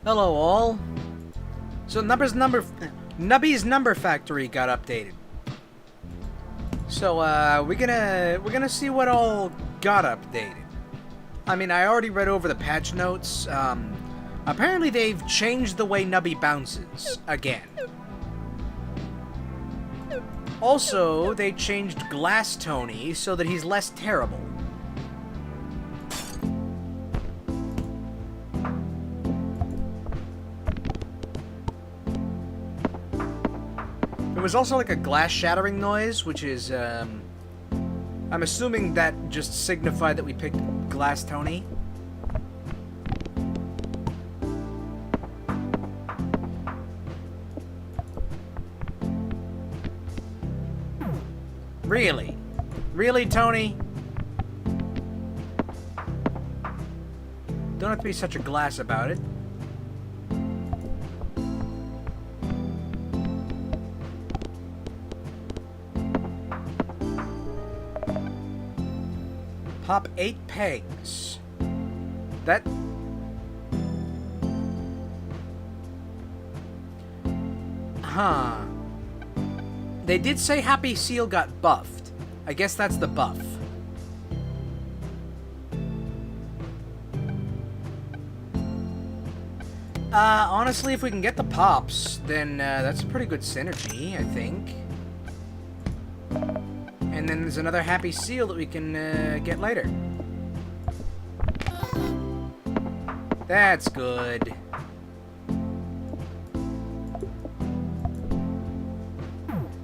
Hello all. So Nubby's number factory got updated. So we're gonna see what all got updated. I mean, I already read over the patch notes. Apparently they've changed the way Nubby bounces again. Also, they changed Glass Tony so that he's less terrible. There was also like a glass shattering noise, which is, I'm assuming that just signified that we picked Glass Tony. Really? Really, Tony? Don't have to be such a glass about it. Pop 8 pegs. That... Huh. They did say Happy Seal got buffed. I guess that's the buff. Honestly, if we can get the pops, then that's a pretty good synergy, I think. And then there's another Happy Seal that we can get later. That's good.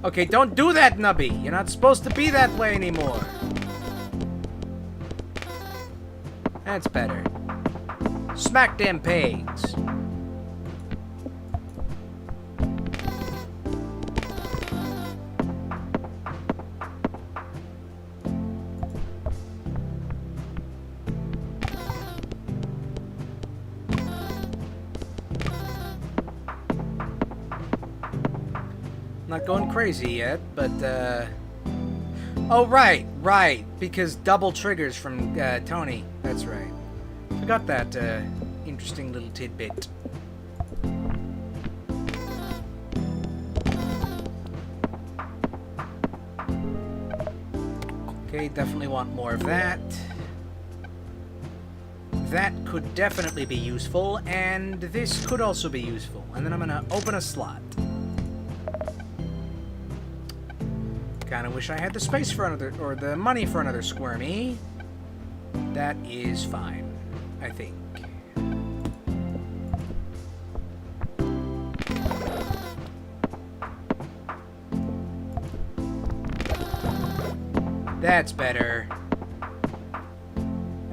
Okay, don't do that, Nubby. You're not supposed to be that way anymore. That's better. Smack them pegs. Not going crazy yet, but, oh, right, because double triggers from, Tony. That's right. Forgot that, interesting little tidbit. Okay, definitely want more of that. That could definitely be useful, and this could also be useful. And then I'm gonna open a slot. Kinda wish I had the space for another, or the money for another squirmy. That is fine, I think. That's better.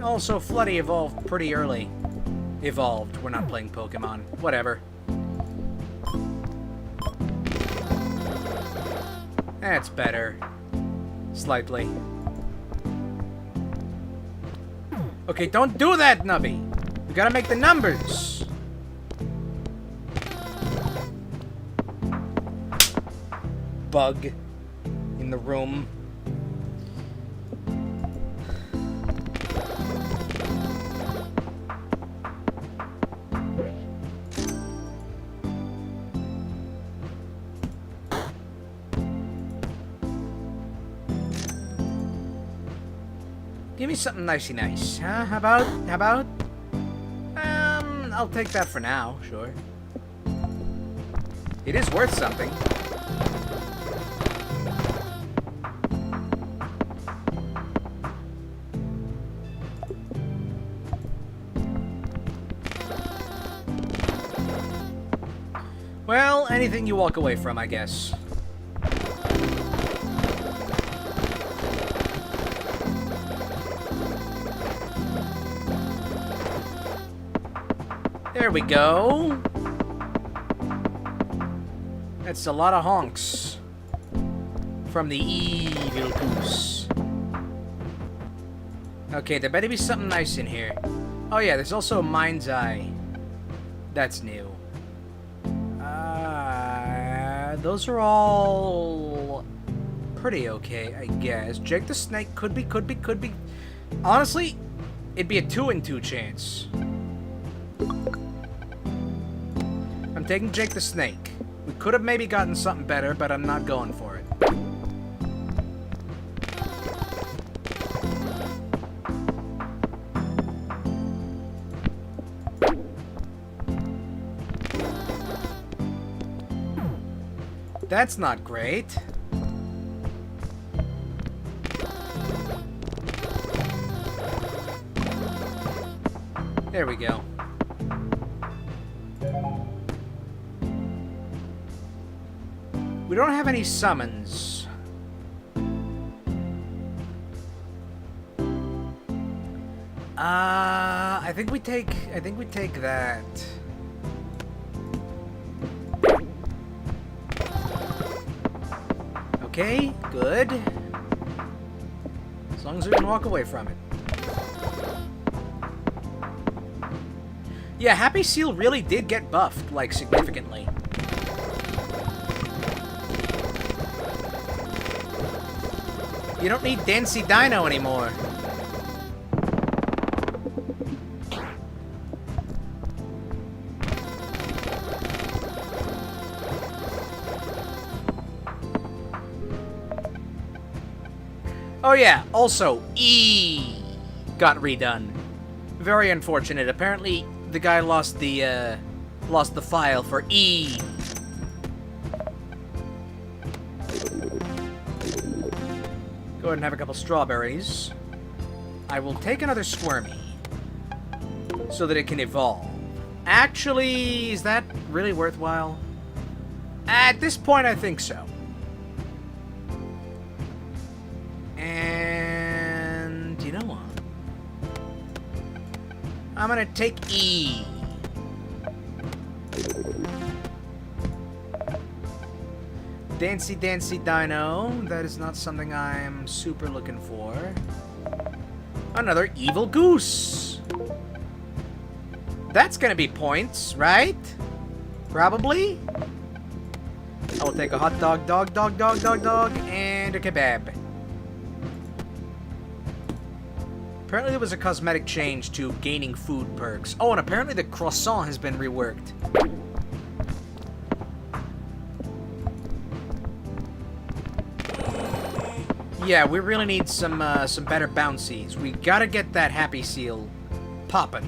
Also, Floody evolved pretty early. Evolved, we're not playing Pokemon. Whatever. That's better. Slightly. Okay, don't do that, Nubby! We gotta make the numbers! Bug in the room. Give me something nicey nice, huh? How about? I'll take that for now, sure. It is worth something. Well, anything you walk away from, I guess. There we go. That's a lot of honks from the evil goose. Okay, there better be something nice in here. Oh yeah, there's also a Mind's Eye. That's new. Those are all pretty okay, I guess. Jake the Snake could be. Honestly, it'd be a 2 in 2 chance. taking Jake the Snake. We could have maybe gotten something better, but I'm not going for it. That's not great. There we go. We don't have any summons. I think we take that. Okay, good. As long as we can walk away from it. Yeah, Happy Seal really did get buffed, like, significantly. You don't need Dancy Dino anymore. Oh yeah, also, E got redone. Very unfortunate. Apparently, the guy lost the file for E. Go ahead and have a couple strawberries. I will take another Squirmy so that it can evolve. Actually, is that really worthwhile? At this point, I think so. And you know what? I'm gonna take E. Dancy Dancy Dino. That is not something I'm super looking for. Another Evil Goose. That's gonna be points, right? Probably. I will take a hot dog, dog, and a kebab. Apparently there was a cosmetic change to gaining food perks. Oh, and apparently the croissant has been reworked. Yeah, we really need some better bouncies. We gotta get that Happy Seal poppin'.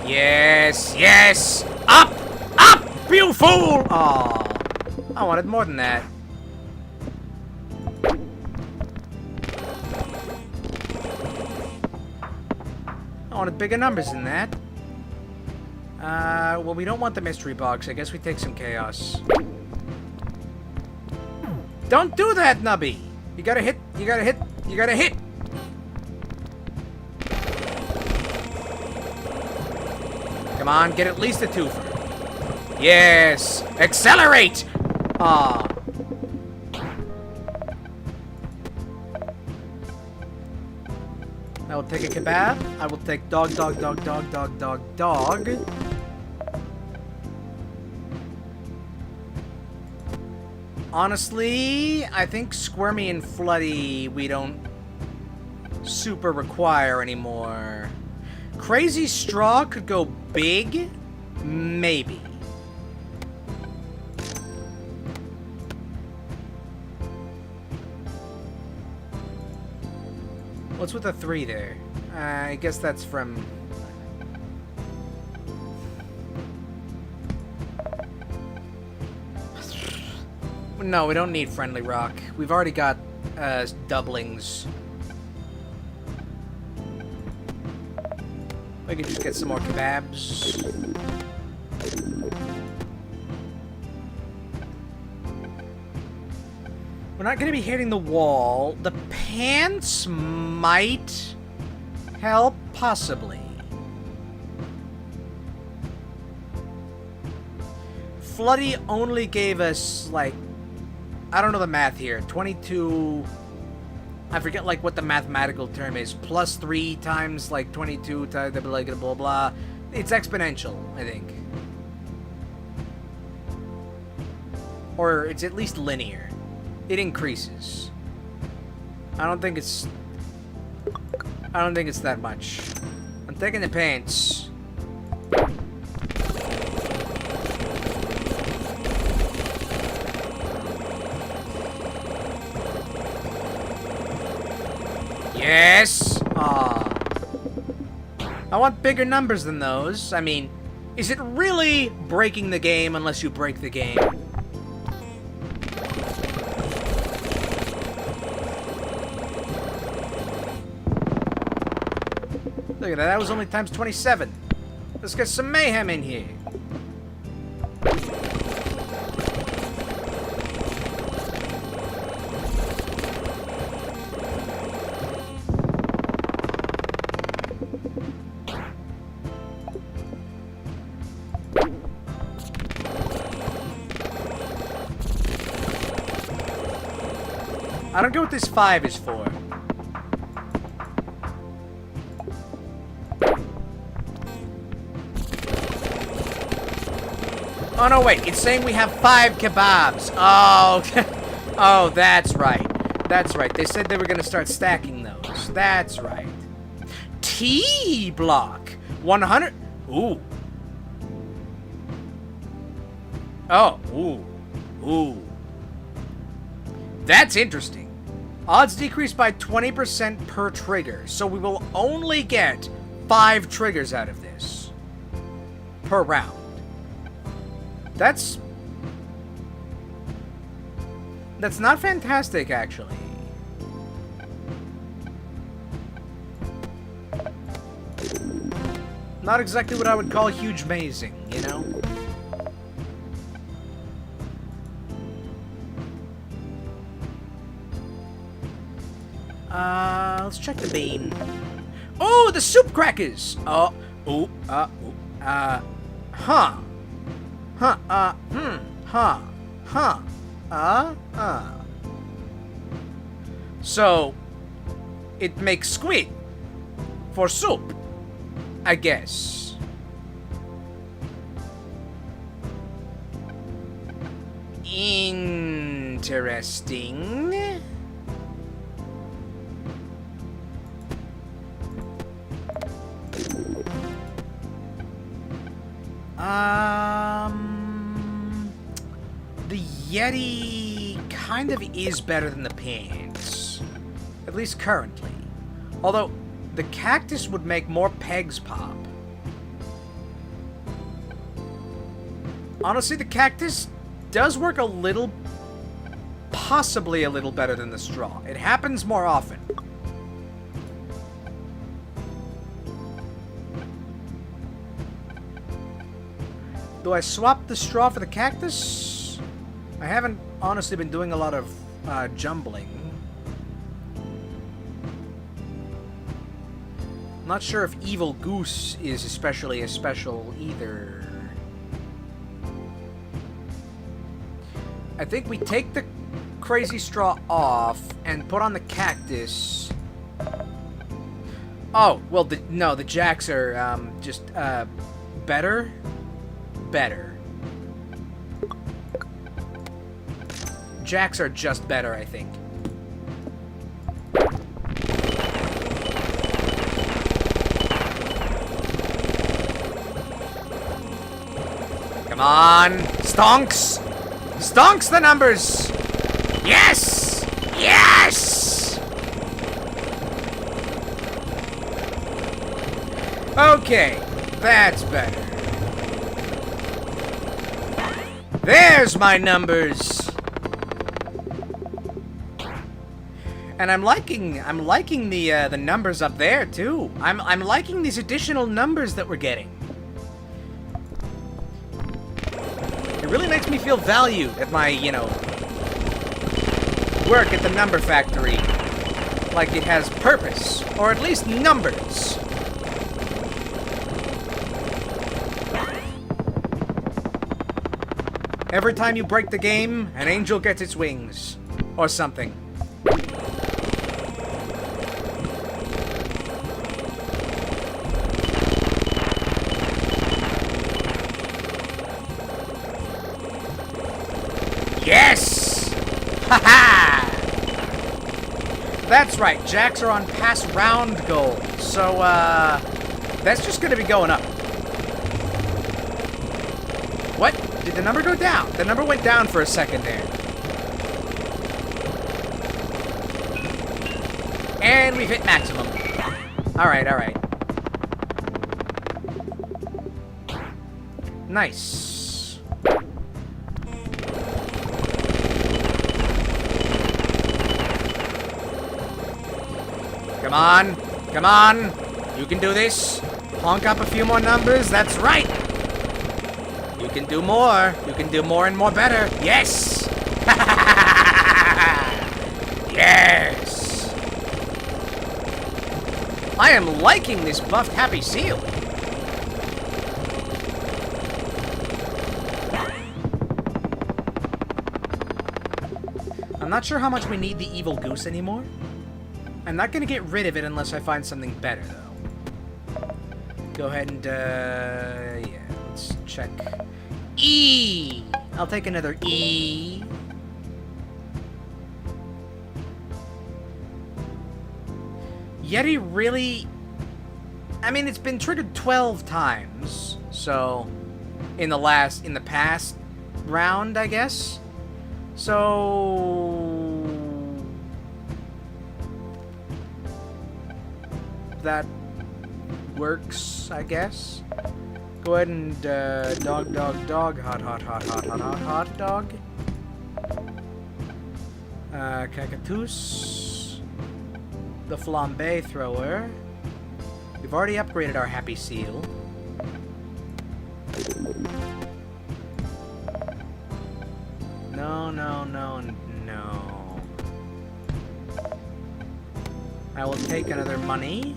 Yes, yes! Up! Up! You fool! Aw, I wanted more than that. I wanted bigger numbers than that. Well, we don't want the mystery box. I guess we take some chaos. Don't do that, Nubby! You gotta hit, you gotta hit, you gotta hit! Come on, get at least a twofer. Yes! Accelerate! Aw. I will take a kebab. I will take dog. Honestly, I think Squirmy and Floody we don't super require anymore. Crazy Straw could go big? Maybe. What's with the 3 there? I guess that's from... No, we don't need Friendly Rock. We've already got doublings. We can just get some more kebabs. We're not going to be hitting the wall. The pants might help, possibly. Floody only gave us, like, I don't know the math here. 22... I forget, like, what the mathematical term is. Plus 3 times, like, 22 times, blah, blah, blah, blah. It's exponential, I think. Or it's at least linear. It increases. I don't think it's that much. I'm taking the pants. Yes! Aw. I want bigger numbers than those. I mean, is it really breaking the game unless you break the game? Look at that, that was only times 27. Let's get some mayhem in here. I don't get what this 5 is for. Oh no, wait, it's saying we have 5 kebabs. Oh, oh, that's right. That's right. They said they were gonna start stacking those. That's right. T block. 100. Ooh. Oh, ooh. Ooh. That's interesting. Odds decrease by 20% per trigger, so we will only get 5 triggers out of this per round. That's not fantastic, actually. Not exactly what I would call huge amazing, you know? Let's check the bean. Oh, the soup crackers! Oh, huh. Huh, So, it makes squid for soup, I guess. Interesting. The Yeti kind of is better than the pants. At least currently. Although, the cactus would make more pegs pop. Honestly, the cactus does work a little... possibly a little better than the straw. It happens more often. Do I swap the straw for the cactus? I haven't honestly been doing a lot of jumbling. Not sure if Evil Goose is especially special either. I think we take the crazy straw off and put on the cactus. Oh, well, no, the jacks are just better. Better. Jacks are just better, I think. Come on! Stonks! Stonks the numbers! Yes! Yes! Okay, that's better. There's my numbers. And I'm liking the numbers up there too. I'm liking these additional numbers that we're getting. It really makes me feel valued at my, you know, work at the number factory. Like it has purpose, or at least numbers. Every time you break the game, an angel gets its wings. Or something. Yes! Ha-ha! That's right, jacks are on pass round gold. So, that's just gonna be going up. What? Did the number go down? The number went down for a second there. And we've hit maximum. Alright, alright. Nice. Come on. Come on. You can do this. Honk up a few more numbers. That's right. You can do more. You can do more and more better. Yes. Yes. I am liking this buffed Happy Seal. I'm not sure how much we need the evil goose anymore. I'm not going to get rid of it unless I find something better, though. Go ahead and, yeah, let's check. E! I'll take another E. Yeti really... I mean, it's been triggered 12 times, so... In the past round, I guess? So... That works, I guess. Go ahead and, dog, hot, dog. Cactus. The flambe thrower. We've already upgraded our Happy Seal. No. I will take another money.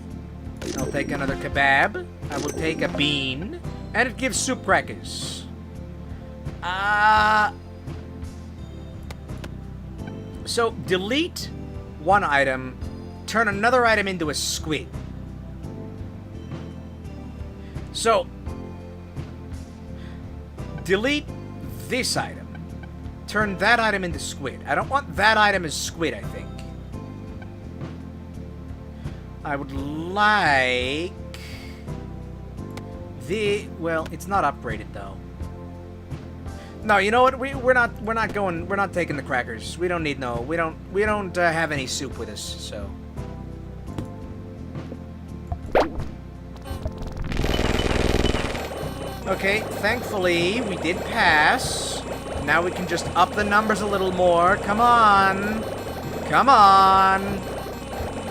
I'll take another kebab. I will take a bean. And it gives soup crackers. So, delete one item. Turn another item into a squid. So, delete this item. Turn that item into squid. I don't want that item as squid, I think. I would like the... Well, it's not upgraded though. No, you know what? We're not taking the crackers. We don't need no. We don't have any soup with us, so. Okay, thankfully we did pass. Now we can just up the numbers a little more. Come on. Come on.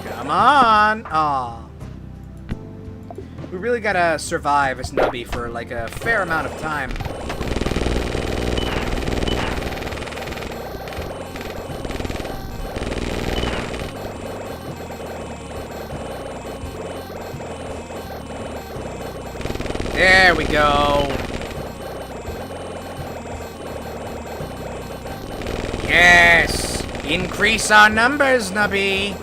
Come on! Aw. We really gotta survive as Nubby for like a fair amount of time. There we go. Yes! Increase our numbers, Nubby!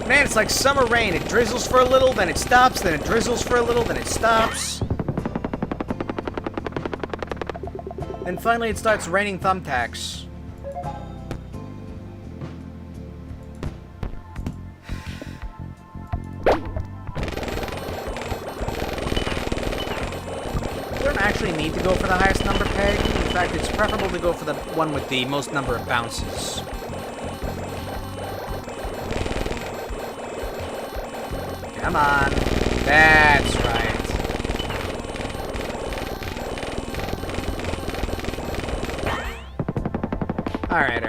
Man, it's like summer rain. It drizzles for a little, then it stops, then it drizzles for a little, then it stops. And finally it starts raining thumbtacks. We don't actually need to go for the highest number peg. In fact, it's preferable to go for the one with the most number of bounces. Come on. That's right. Alright.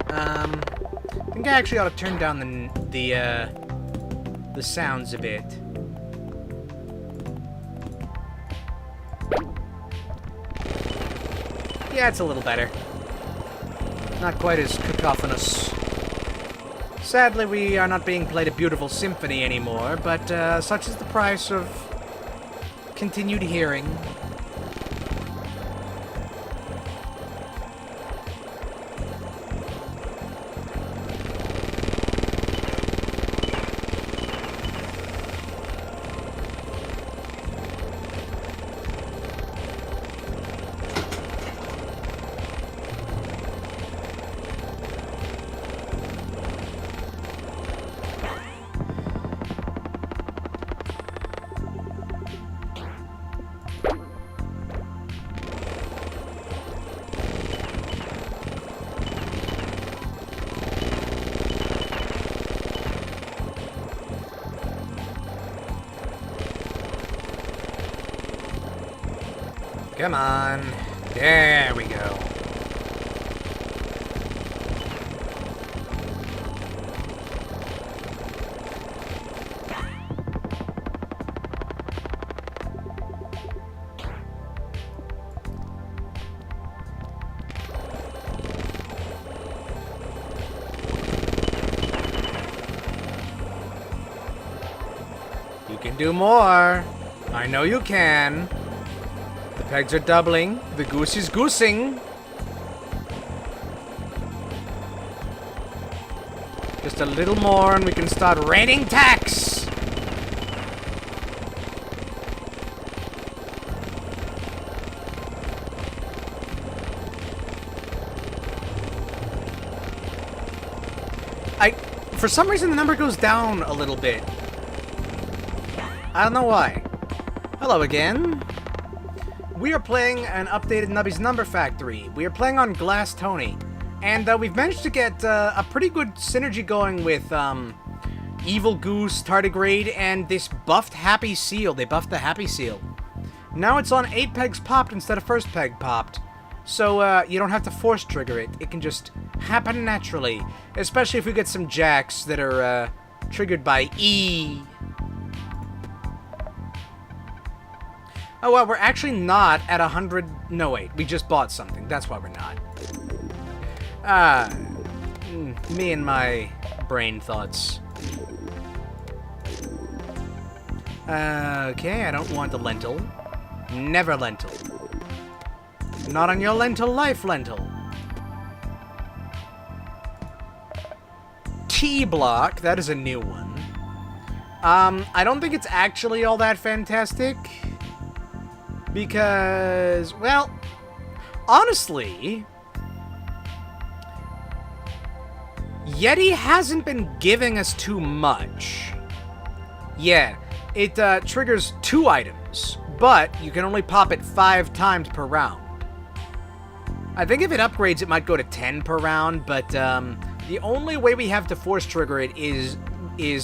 I think I actually ought to turn down the sounds a bit. Yeah, it's a little better. Not quite as cacophonous. Sadly, we are not being played a beautiful symphony anymore, but such is the price of continued hearing. Come on. There we go. You can do more. I know you can. The pegs are doubling. The goose is goosing. Just a little more and we can start raining tax. For some reason the number goes down a little bit. I don't know why. Hello again. We are playing an updated Nubby's Number Factory. We are playing on Glass Tony. And we've managed to get a pretty good synergy going with Evil Goose, Tardigrade, and this buffed Happy Seal. They buffed the Happy Seal. Now it's on 8 pegs popped instead of first peg popped. So you don't have to force trigger it. It can just happen naturally. Especially if we get some jacks that are triggered by E. Oh, well, we're actually not at 100... No, wait. We just bought something. That's why we're not. Me and my brain thoughts. Okay, I don't want the lentil. Never lentil. Not on your lentil life, lentil. T-block. That is a new one. I don't think it's actually all that fantastic. Because, well, honestly, Yeti hasn't been giving us too much. Yeah, it triggers 2 items, but you can only pop it 5 times per round. I think if it upgrades, it might go to 10 per round, but the only way we have to force trigger it is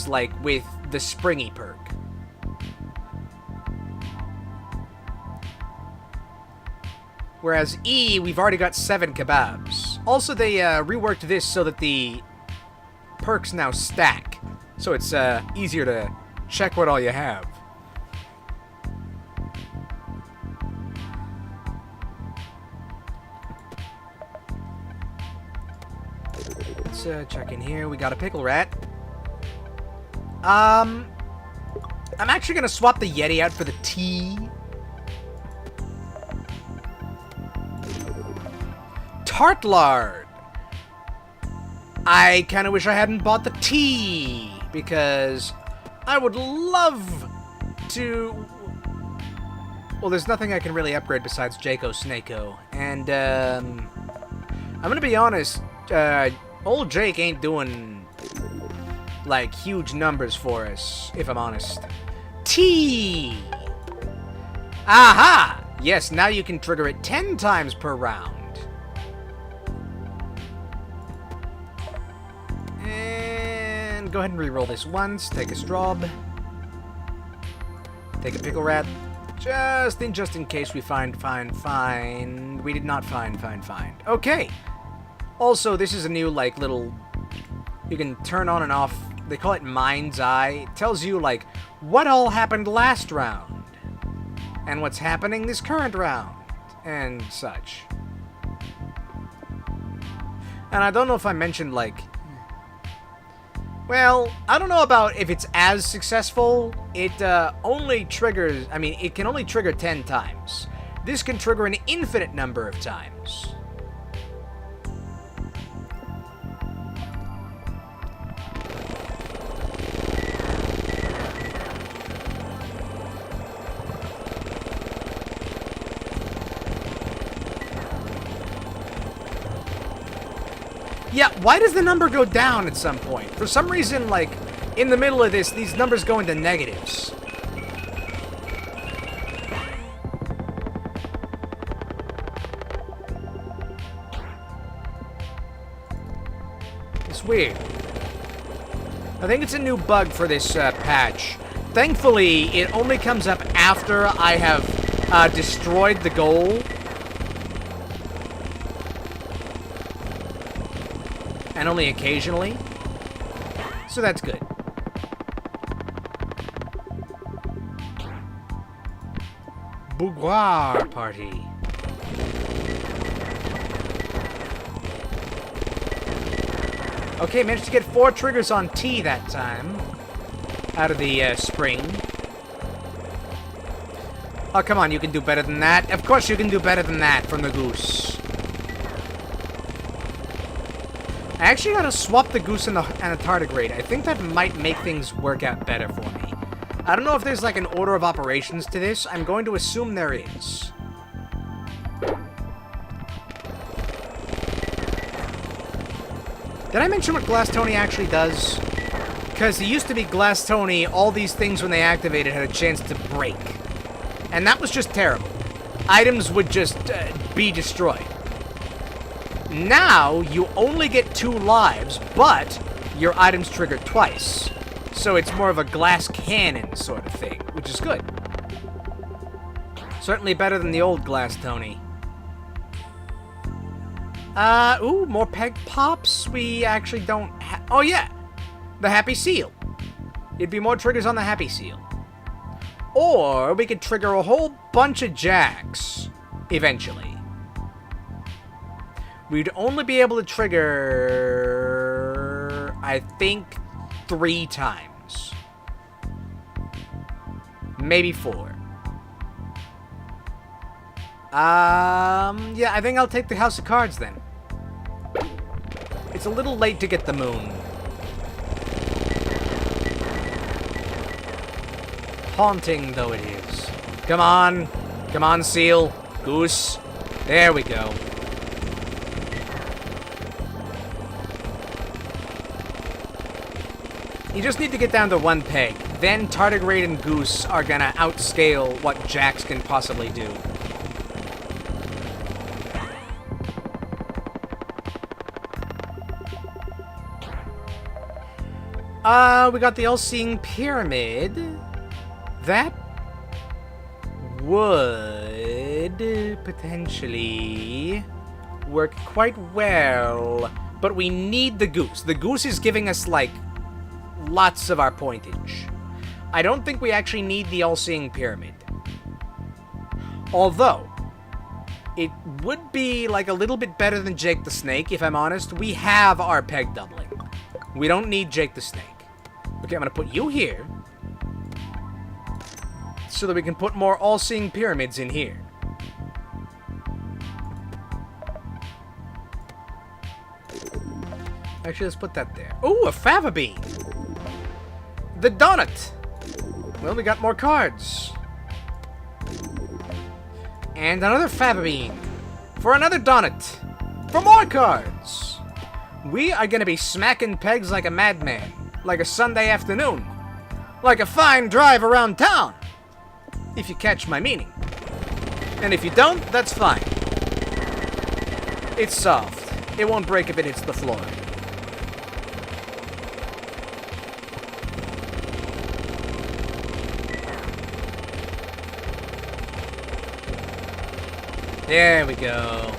like with the Springy perk. Whereas E, we've already got 7 kebabs. Also, they reworked this so that the perks now stack. So it's easier to check what all you have. Let's check in here. We got a pickle rat. I'm actually going to swap the Yeti out for the T. Tartlard. I kind of wish I hadn't bought the T, because I would love to... Well, there's nothing I can really upgrade besides Jaco Snako, and I'm gonna be honest, old Jake ain't doing, like, huge numbers for us, if I'm honest. T! Aha! Yes, now you can trigger it 10 times per round. Go ahead and re-roll this once. Take a Straub. Take a Pickle Rat. Just in case we find. We did not find. Okay. Also, this is a new, like, little... You can turn on and off. They call it Mind's Eye. It tells you, like, what all happened last round. And what's happening this current round. And such. And I don't know if I mentioned, like... Well, I don't know about if it's as successful. It only triggers... I mean, it can only trigger 10 times. This can trigger an infinite number of times. Yeah, why does the number go down at some point? For some reason, like, in the middle of this, these numbers go into negatives. It's weird. I think it's a new bug for this patch. Thankfully, it only comes up after I have destroyed the goal. And only occasionally. So that's good. Boudoir party. Okay, managed to get 4 triggers on T that time. Out of the spring. Oh, come on, you can do better than that. Of course you can do better than that from the goose. I actually gotta swap the goose and the tardigrade. I think that might make things work out better for me. I don't know if there's like an order of operations to this. I'm going to assume there is. Did I mention what Glass Tony actually does? Because it used to be Glass Tony, all these things when they activated had a chance to break. And that was just terrible. Items would just be destroyed. Now, you only get 2 lives, but your items trigger twice. So it's more of a glass cannon sort of thing, which is good. Certainly better than the old Glass Tony. Ooh, more peg pops? We actually don't have... Oh, yeah! The Happy Seal. It'd be more triggers on the Happy Seal. Or we could trigger a whole bunch of jacks, eventually. We'd only be able to trigger, I think, 3 times. Maybe 4. Yeah, I think I'll take the House of Cards then. It's a little late to get the moon. Haunting though it is. Come on. Come on, seal. Goose. There we go. You just need to get down to 1 peg. Then Tardigrade and Goose are gonna outscale what Jacks can possibly do. We got the All-Seeing Pyramid. That would potentially work quite well. But we need the Goose. The Goose is giving us, like, lots of our pointage. I don't think we actually need the All-Seeing Pyramid. Although, it would be, like, a little bit better than Jake the Snake, if I'm honest. We have our peg doubling. We don't need Jake the Snake. Okay, I'm gonna put you here. So that we can put more All-Seeing Pyramids in here. Actually, let's put that there. Ooh, a Fava Bean! The Donut! Well, we got more cards. And another Fava Bean. For another Donut. For more cards! We are gonna be smacking pegs like a madman. Like a Sunday afternoon. Like a fine drive around town. If you catch my meaning. And if you don't, that's fine. It's soft. It won't break if it hits the floor. There we go.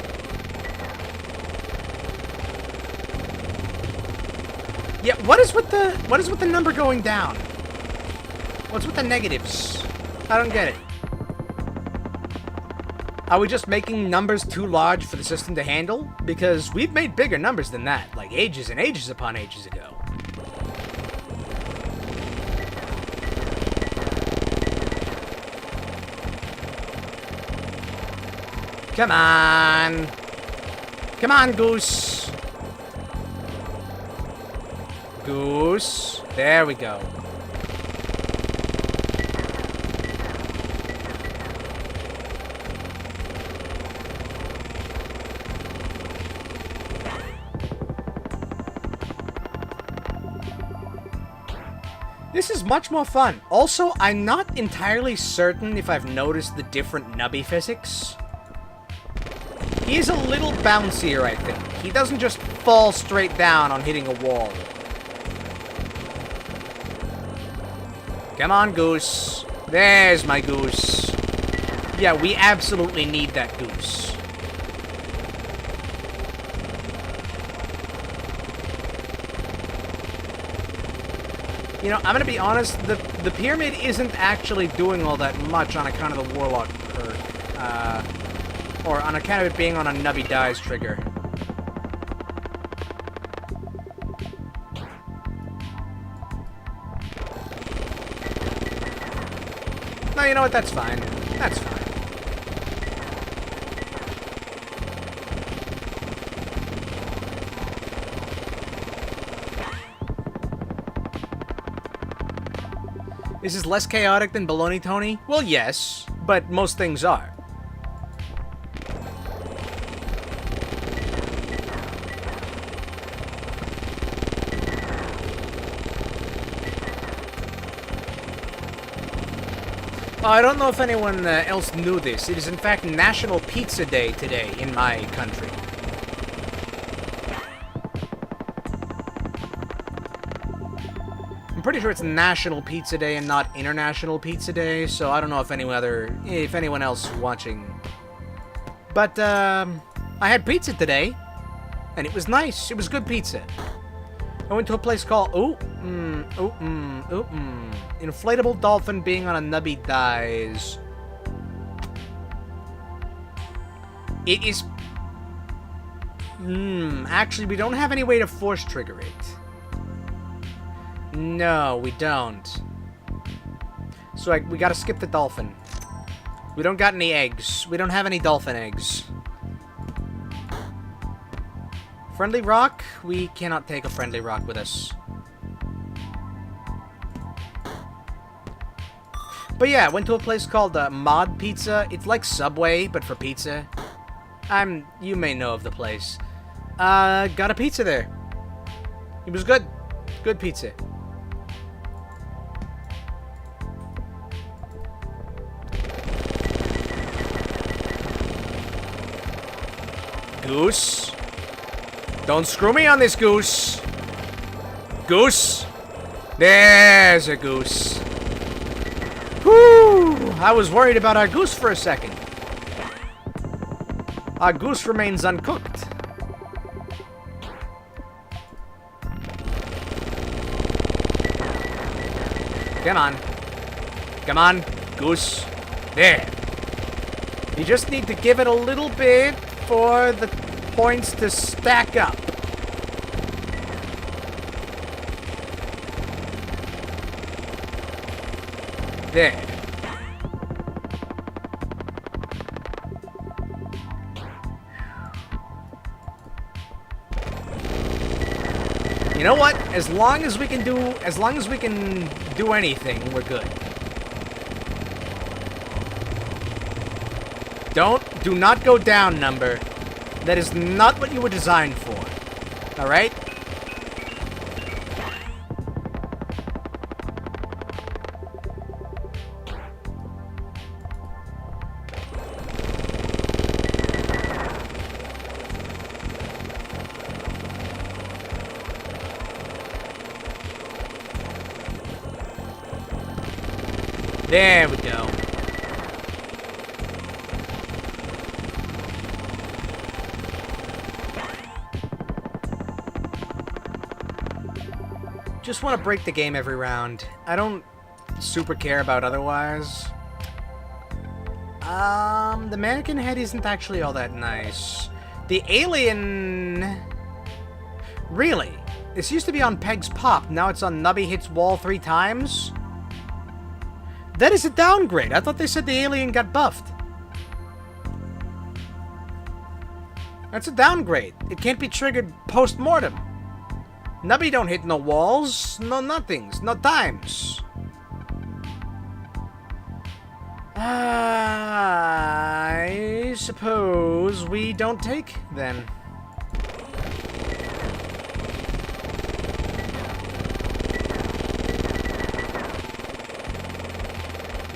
Yeah, what is with the number going down? What's with the negatives? I don't get it. Are we just making numbers too large for the system to handle? Because we've made bigger numbers than that, like ages and ages upon ages ago. Come on! Come on, Goose! Goose. There we go. This is much more fun. Also, I'm not entirely certain if I've noticed the different Nubby physics. He is a little bouncier, I think. He doesn't just fall straight down on hitting a wall. Come on, Goose. There's my Goose. Yeah, we absolutely need that goose. You know, I'm gonna be honest, the pyramid isn't actually doing all that much on account of the warlock perk. Or on account of it being on a Nubby dies trigger. No, you know what? That's fine. That's fine. Is this less chaotic than Baloney Tony? Well, yes, but most things are. I don't know if anyone else knew this. It is in fact National Pizza Day today in my country. I'm pretty sure it's National Pizza Day and not International Pizza Day, so I don't know if anyone else watching. But I had pizza today, and it was nice. It was good pizza. I went to a place called Inflatable Dolphin being on a Nubby dies. It is... actually, we don't have any way to force trigger it. No, we don't. So we gotta skip the dolphin. We don't got any eggs. We don't have any dolphin eggs. Friendly rock? We cannot take a friendly rock with us. But yeah, went to a place called Mod Pizza. It's like Subway, but for pizza. You may know of the place. Got a pizza there. It was good. Good pizza. Goose. Don't screw me on this goose. Goose. There's a goose. Whew. I was worried about our goose for a second. Our goose remains uncooked. Come on. Come on, goose. There. You just need to give it a little bit for the points to stack up. There. You know what? As long as we can do anything, we're good. Do not go down, number. That is not what you were designed for. All right? There we go. Just want to break the game every round. I don't super care about otherwise. The mannequin head isn't actually all that nice. The alien... Really? This used to be on Peg's Pop. Now it's on Nubby Hits Wall 3 times? That is a downgrade. I thought they said the alien got buffed. That's a downgrade. It can't be triggered post-mortem. Nubby don't hit no walls, no nothings, no times. I suppose we don't take, then.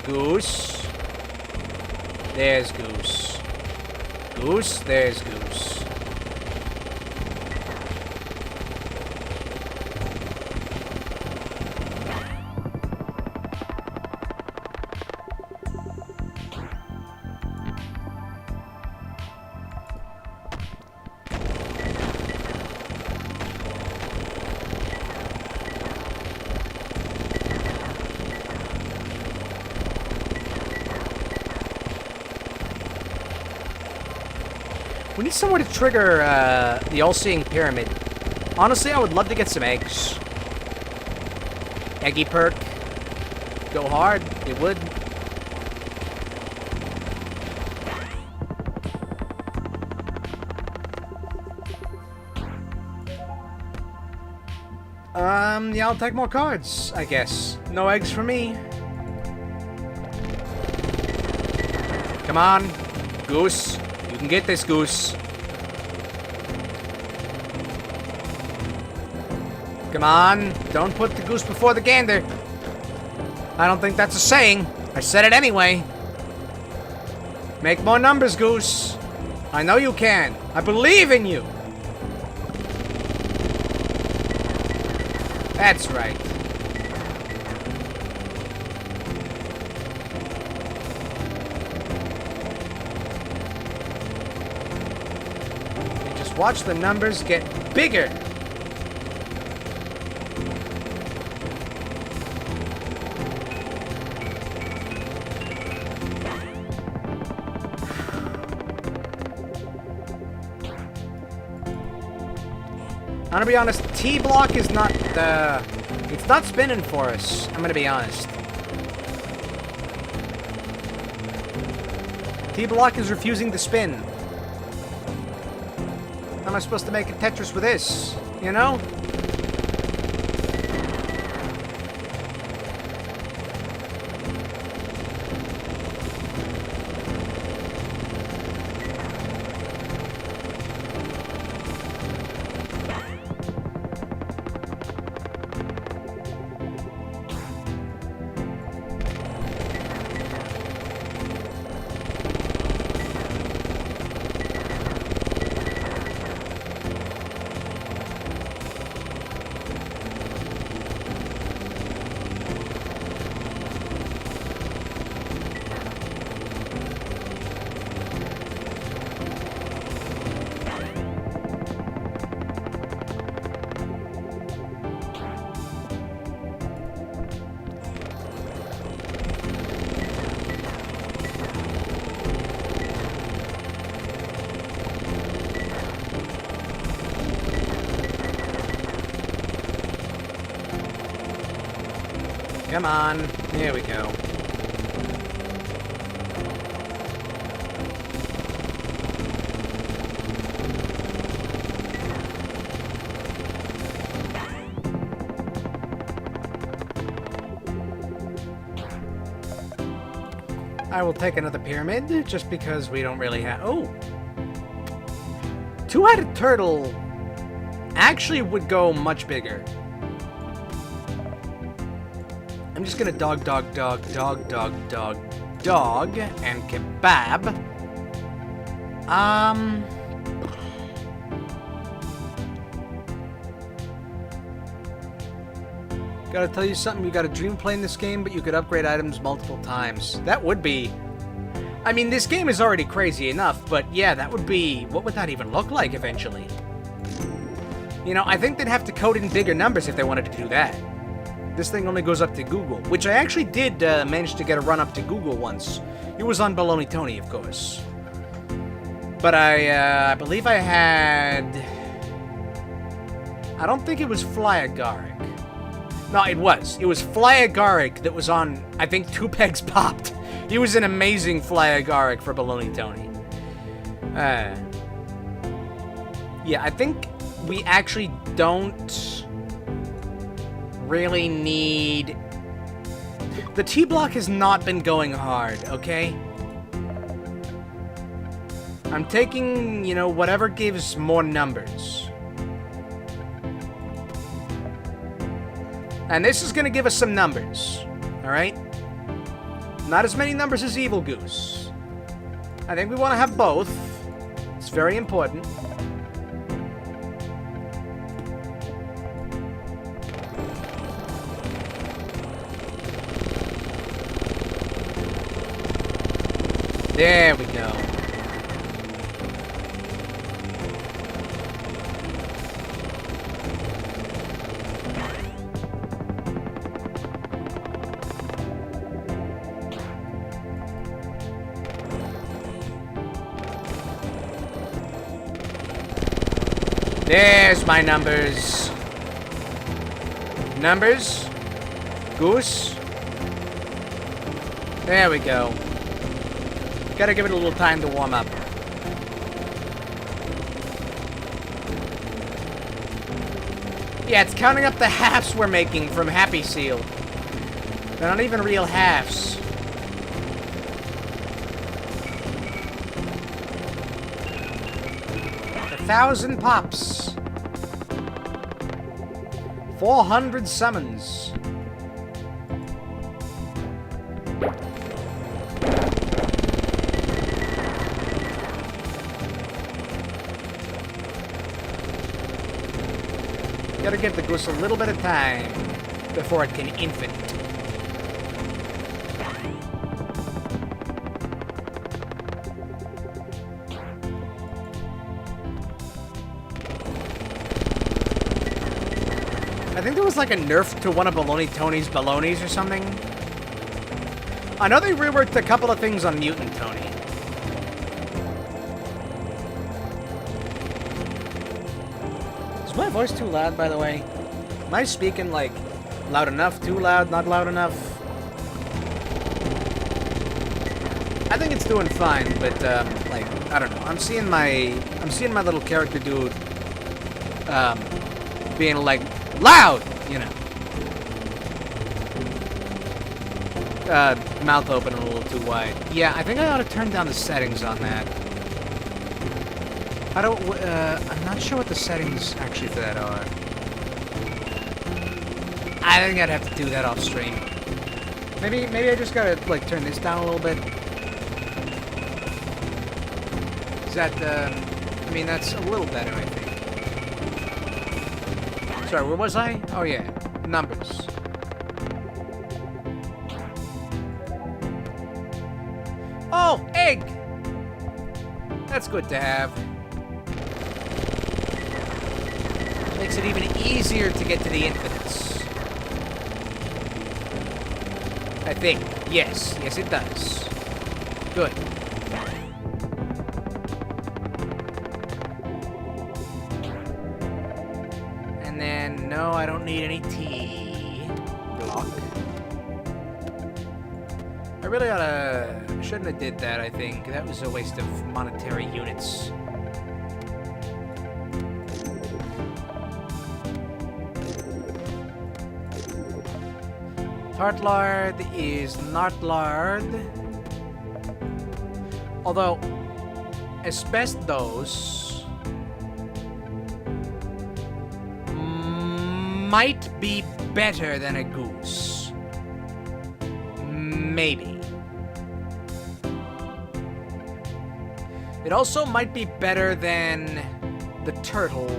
Goose. There's Goose. Goose, there's Goose. We need somewhere to trigger the all-seeing pyramid. Honestly, I would love to get some eggs. Eggy perk. Go hard. It would. Yeah, I'll take more cards, I guess. No eggs for me. Come on, Goose. You can get this, Goose. Come on, don't put the goose before the gander. I don't think that's a saying. I said it anyway. Make more numbers, Goose. I know you can. I believe in you. That's right. And just watch the numbers get bigger. I'm gonna be honest, T block is not it's not spinning for us. I'm gonna be honest. T block is refusing to spin. How am I supposed to make a Tetris with this? You know? Come on. There we go. I will take another pyramid, just because we don't really have... Oh! Two-headed turtle actually would go much bigger. I'm just gonna dog, and kebab. Gotta tell you something, you got a dream playing this game, but you could upgrade items multiple times. That would be... I mean, this game is already crazy enough, but yeah, that would be... What would that even look like eventually? You know, I think they'd have to code in bigger numbers if they wanted to do that. This thing only goes up to Google, which I actually did manage to get a run up to Google once. It was on Baloney Tony, of course. But I believe I had... I don't think it was Flyagaric. No, it was. It was Flyagaric that was on, I think, 2 Pegs Popped. He was an amazing Flyagaric for Baloney Tony. Yeah, I think we actually don't... really need... The T-block has not been going hard, okay? I'm taking, you know, whatever gives more numbers. And this is gonna give us some numbers, alright? Not as many numbers as Evil Goose. I think we want to have both. It's very important. There we go. There's my numbers. Numbers. Goose. There we go. Gotta give it a little time to warm up. Yeah, it's counting up the halves we're making from Happy Seal. They're not even real halves. A 1,000 pops. 400 summons. Gotta give the goose a little bit of time before it can infant. I think there was like a nerf to one of Baloney Tony's balonies or something. I know they reworked a couple of things on Mutant Tony. Is my voice too loud, by the way? Am I speaking, like, loud enough, too loud, not loud enough? I think it's doing fine, but, like, I don't know. I'm seeing my little character dude, being, like, loud, you know. Mouth open a little too wide. Yeah, I think I ought to turn down the settings on that. I don't, I'm not sure what the settings actually for that are. I think I'd have to do that off stream. Maybe I just gotta, like, turn this down a little bit. Is that, I mean, that's a little better, I think. Sorry, where was I? Oh, yeah. Numbers. Oh, egg! That's good to have. Makes it even easier to get to the infinites. I think. Yes. Yes, it does. Good. And then, no, I don't need any tea. Block. I really oughta... Shouldn't have did that, I think. That was a waste of monetary units. Tartlard is not lard. Although, asbestos might be better than a goose. Maybe. It also might be better than the turtle.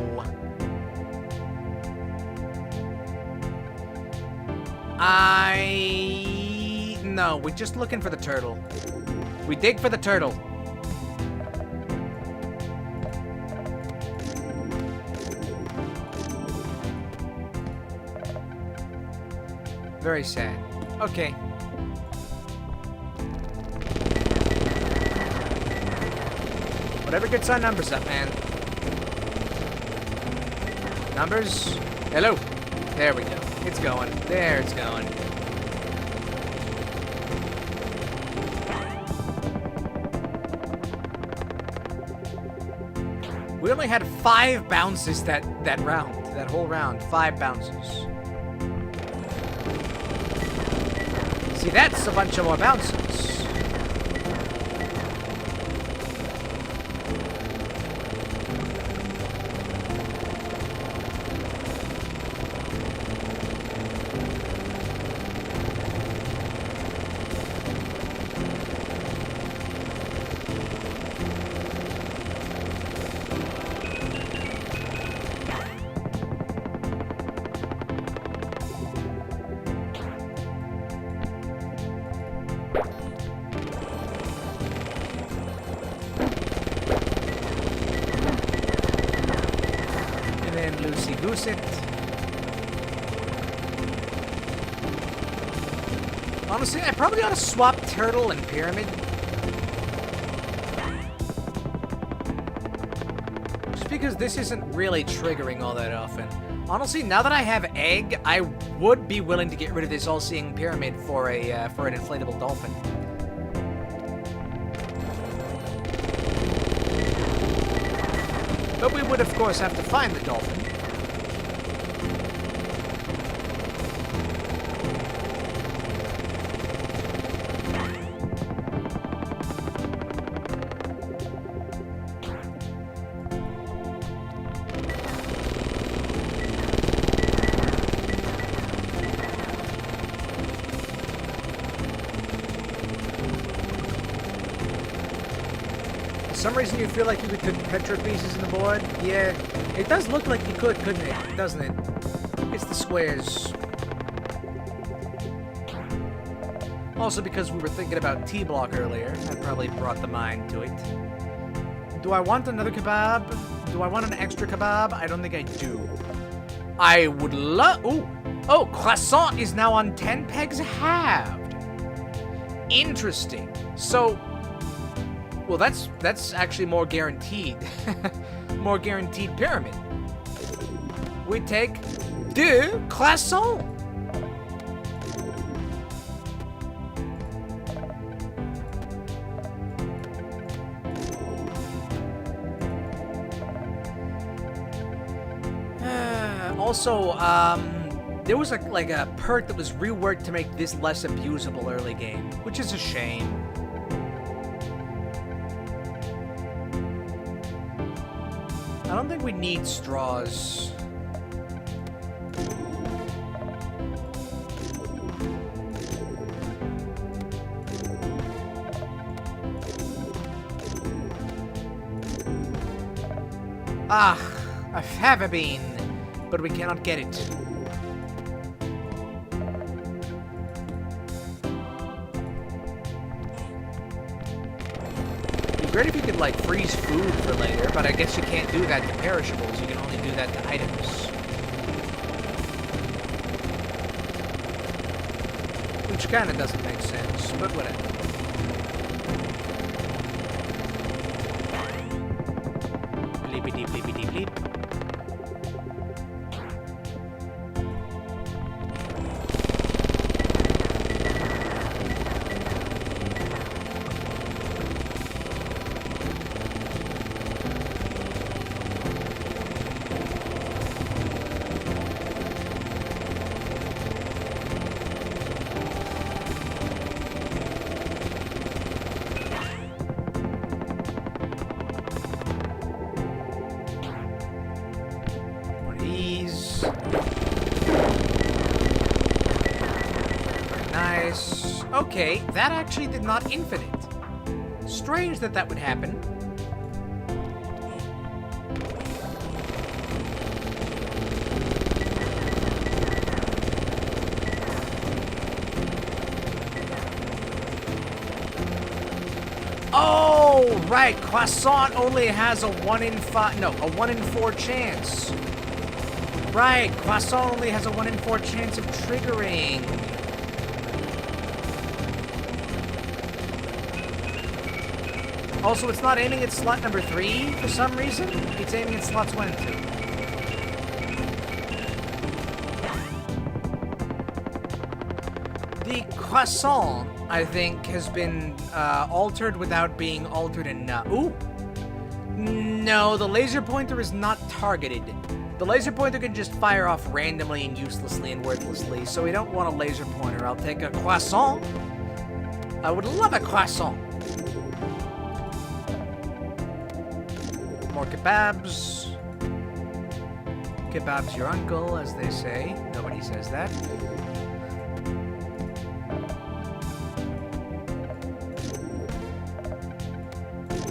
No, we're just looking for the turtle. We dig for the turtle. Very sad. Okay. Whatever gets our numbers up, man. Numbers? Hello. There we go. It's going. There it's going. We only had 5 bounces that round. That whole round. 5 bounces. See, that's a bunch of more bounces. Loosey-goose it. Honestly, I probably ought to swap turtle and pyramid. Just because this isn't really triggering all that often. Honestly, now that I have egg, I would be willing to get rid of this all-seeing pyramid for a for an inflatable dolphin. But we would, of course, have to find the dolphin. For some reason you feel like you could put petro pieces in the board? Yeah, it does look like you could, couldn't it? Doesn't it? It's the squares. Also because we were thinking about T-block earlier, that probably brought the mind to it. Do I want another kebab? Do I want an extra kebab? I don't think I do. I would love... Ooh! Oh, croissant is now on 10 pegs halved. Interesting. So... Well, that's actually more guaranteed. More guaranteed pyramid. We take deux croissants. Also, there was like a perk that was reworked to make this less abusable early game, which is a shame. I don't think we need straws. Ah, a fava bean, but we cannot get it. Great if you could, like, freeze food for later, but I guess you can't do that to perishables. You can only do that to items. Which kind of doesn't make sense, but whatever. Bleepity bleepity bleep. Nice. Okay, that actually did not infinite. Strange that that would happen. Oh, right. Croissant only has a 1 in 5... No, a 1 in 4 chance. Right. Croissant only has a 1 in 4 chance of triggering. Also, it's not aiming at slot number 3 for some reason. It's aiming at slots 1 and 2. The croissant, I think, has been altered without being altered enough. Ooh! No, the laser pointer is not targeted. The laser pointer can just fire off randomly and uselessly and worthlessly, so we don't want a laser pointer. I'll take a croissant. I would love a croissant. More kebabs. Kebab's your uncle, as they say. Nobody says that.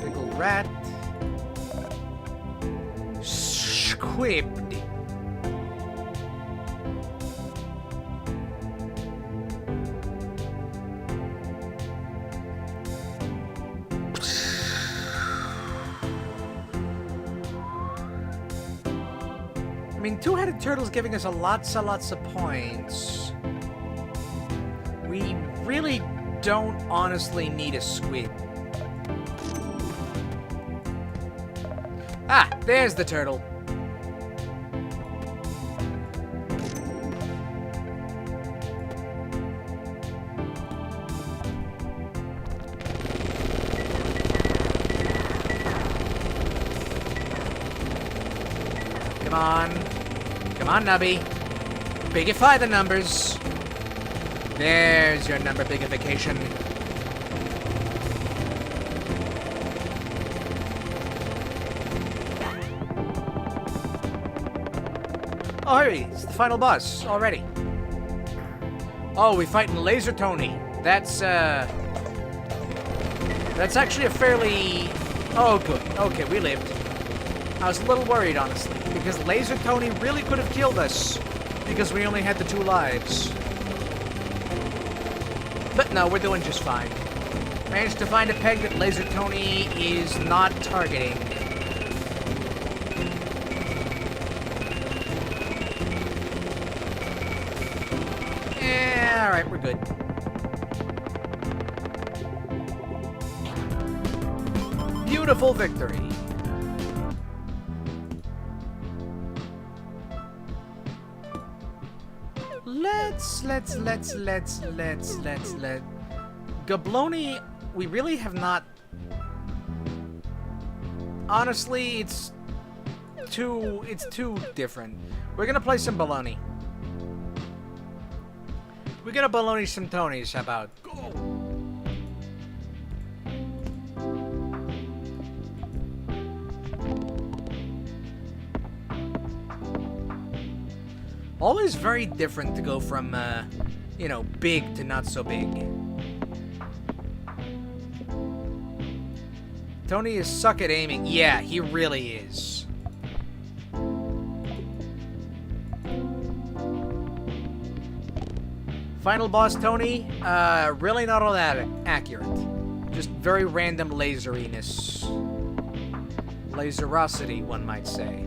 Pickled rat. Squib. I mean, two-headed turtle's giving us lots of points. We really don't honestly need a squid. Ah, there's the turtle. Come on. Come on, Nubby. Bigify the numbers. There's your number bigification. Oh, hurry. It's the final boss already. Oh, we fighting Laser Tony. That's actually a fairly... Oh, good. Okay, we lived. I was a little worried, honestly, because Laser Tony really could have killed us because we only had the 2 lives. But no, we're doing just fine. Managed to find a peg that Laser Tony is not targeting. Yeah, alright, we're good. Beautiful victory. Let's Gabloni, we really have not... Honestly, it's too different. We're gonna play some baloney. We're gonna baloney some Tonys, how about? Go! Always very different to go from, you know, big to not so big. Tony is suck at aiming. Yeah, he really is. Final boss Tony, really not all that accurate. Just very random laseriness. Laserosity, one might say.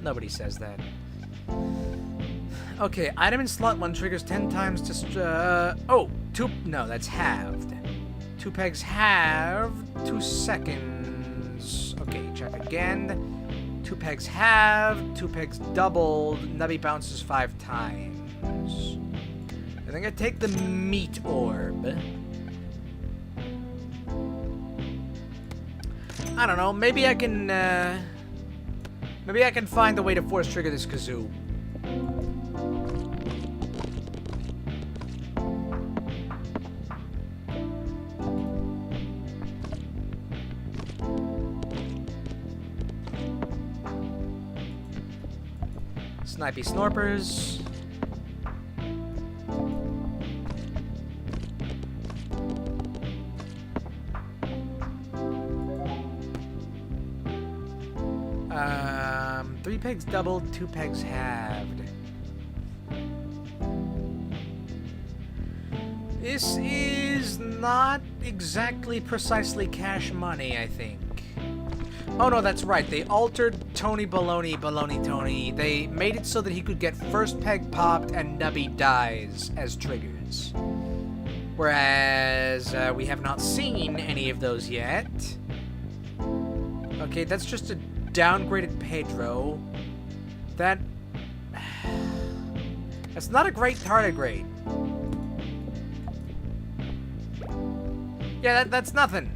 Nobody says that. Okay, item in slot 1 triggers 10 times to... no, that's halved. 2 pegs halved, 2 seconds. Okay, check again. 2 pegs halved, 2 pegs doubled. Nubby bounces 5 times. I think I take the meat orb. I don't know, maybe I can find a way to force trigger this kazoo. Snipey Snorpers. Three pegs doubled, 2 pegs halved. This is not exactly precisely cash money, I think. Oh no, that's right. They altered Tony Baloney Tony. They made it so that he could get first peg popped and Nubby dies as triggers. Whereas we have not seen any of those yet. Okay, that's just a downgraded Pedro. That's not a great tardigrade. Yeah, that's nothing.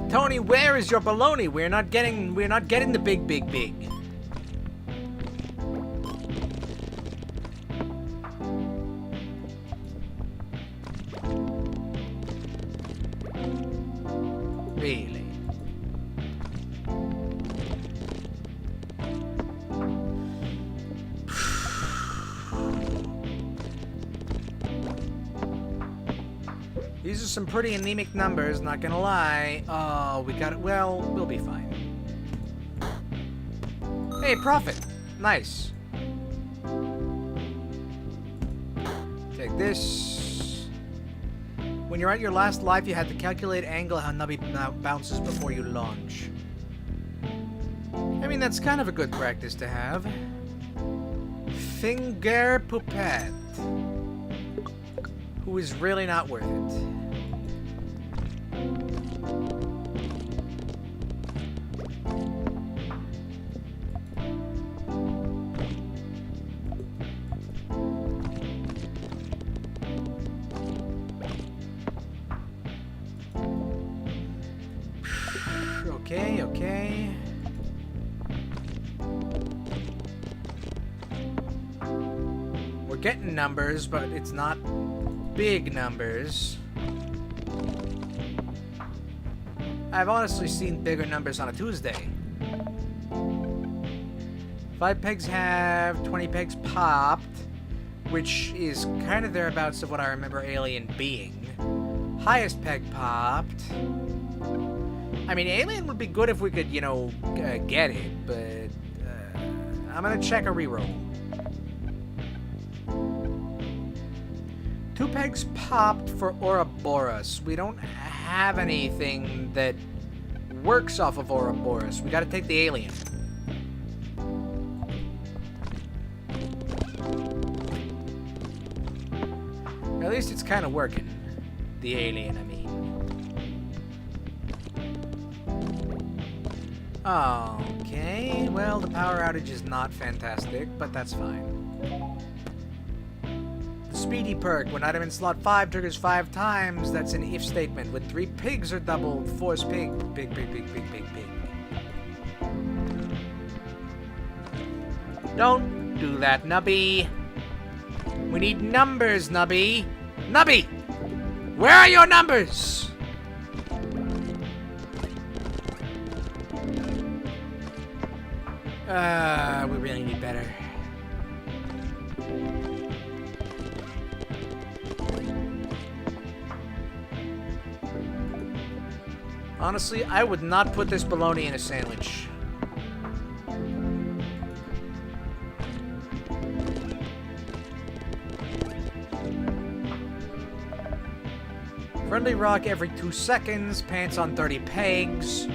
Tony, where is your baloney? We're not getting the big. Really? These are some pretty anemic numbers, not gonna lie. Oh, we got it. Well, we'll be fine. Hey, profit. Nice. Take this. When you're at your last life, you have to calculate angle how Nubby bounces before you launch. I mean, that's kind of a good practice to have. Finger Poupette. who is really not worth it. Okay. We're getting numbers, but it's not big numbers. I've honestly seen bigger numbers on a Tuesday. 5 pegs have 20 pegs popped, which is kind of thereabouts of what I remember Alien being. Highest peg popped. I mean, Alien would be good if we could, you know, get it, but I'm gonna check a reroll. 2 pegs popped for Ouroboros. We don't have anything that works off of Ouroboros. We gotta take the Alien. At least it's kind of working. The Alien, I mean. Okay, well, the power outage is not fantastic, but that's fine. The Speedy perk, when item in slot 5 triggers 5 times, that's an if statement. When 3 pigs are doubled, force pig. Pig. Don't do that, Nubby. We need numbers, Nubby. Nubby! Where are your numbers? We really need better. Honestly, I would not put this bologna in a sandwich. Friendly rock every 2 seconds, pants on 30 pegs,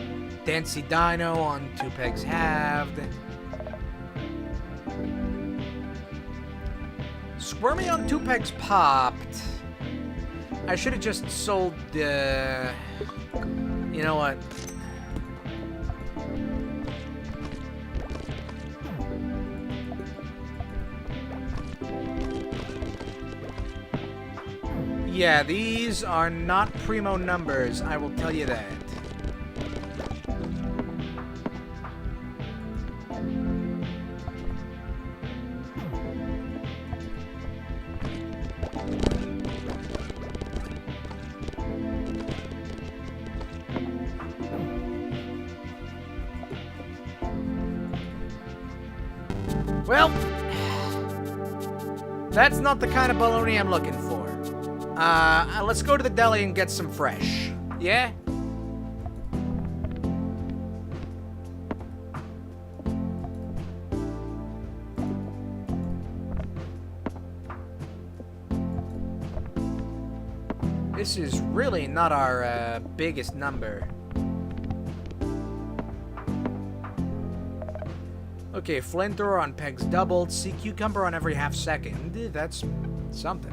Dancy Dino on 2 pegs halved. Squirmy on 2 pegs popped. I should have just sold the... You know what? Yeah, these are not primo numbers, I will tell you that. Well, that's not the kind of bologna I'm looking for. Let's go to the deli and get some fresh. Yeah? This is really not our biggest number. Okay, flamethrower on pegs doubled. Sea cucumber on every half second. That's something.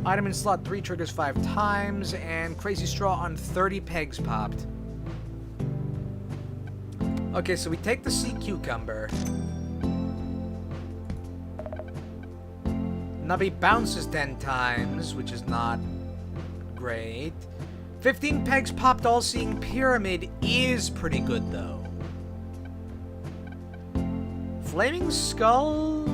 Item in slot 3 triggers 5 times, and crazy straw on 30 pegs popped. Okay, so we take the sea cucumber. Nubby bounces 10 times, which is not great. 15 pegs popped all-seeing pyramid is pretty good, though. Flaming skull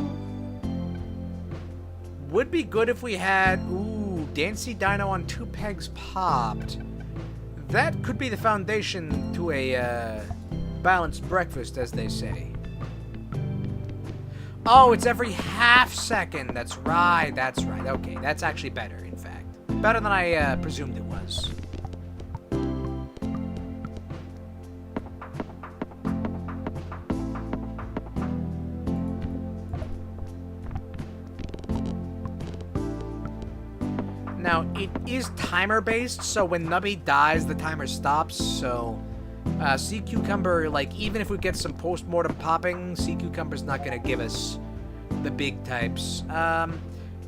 would be good if we had... Ooh, Dancy Dino on 2 pegs popped. That could be the foundation to a balanced breakfast, as they say. Oh, it's every half second. That's right. Okay, that's actually better, in fact. Better than I presumed it was. Now, it is timer-based, so when Nubby dies, the timer stops, so... Sea Cucumber, like, even if we get some post-mortem popping, Sea Cucumber's not gonna give us the big types.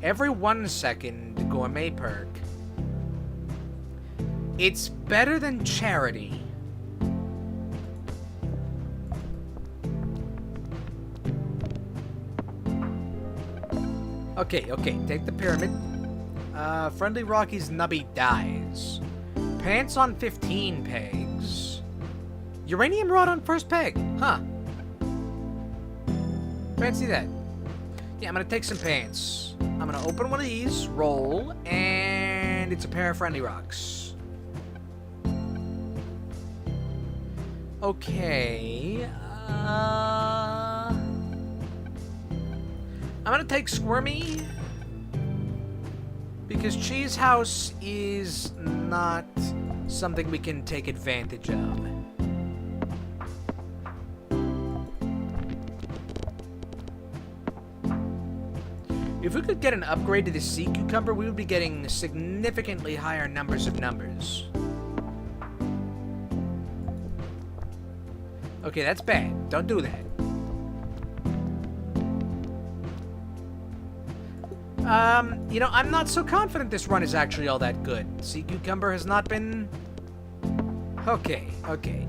Every 1 second gourmet perk. It's better than charity. Okay, take the pyramid. Friendly Rocky's Nubby dies. Pants on 15 pegs. Uranium rod on first peg. Huh. Fancy that. Yeah, I'm gonna take some pants. I'm gonna open one of these, roll, and it's a pair of friendly rocks. Okay. I'm gonna take Squirmy because Cheese House is not something we can take advantage of. If we could get an upgrade to the sea cucumber, we would be getting significantly higher numbers of numbers. Okay, that's bad. Don't do that. You know, I'm not so confident this run is actually all that good. Sea cucumber has not been... Okay.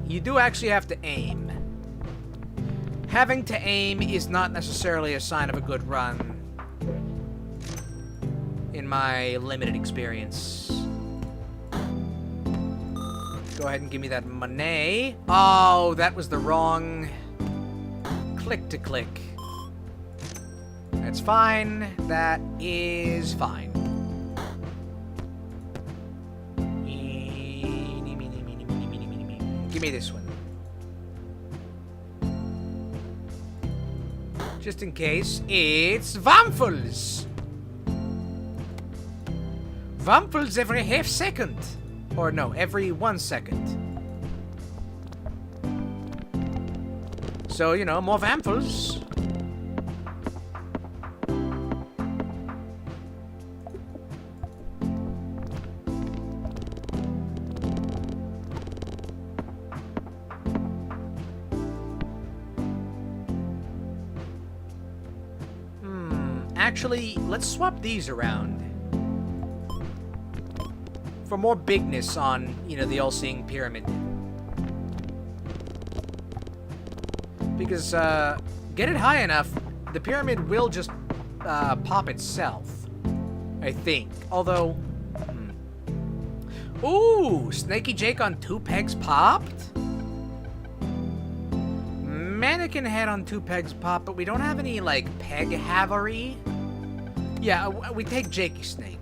You do actually have to aim. Having to aim is not necessarily a sign of a good run. In my limited experience. Go ahead and give me that money. Oh, that was the wrong click to click. That's fine. That is fine. Give me this one. Just in case. It's Wampfels! Wampfels every half second. Or no, every 1 second. So, you know, more Wampfels. Actually, let's swap these around. For more bigness on, you know, the all-seeing pyramid. Because, get it high enough, the pyramid will just, pop itself. I think. Although... Ooh! Snaky Jake on 2 pegs popped? Mannequin head on 2 pegs popped, but we don't have any, like, peg havery. Yeah, we take Jakey Snake.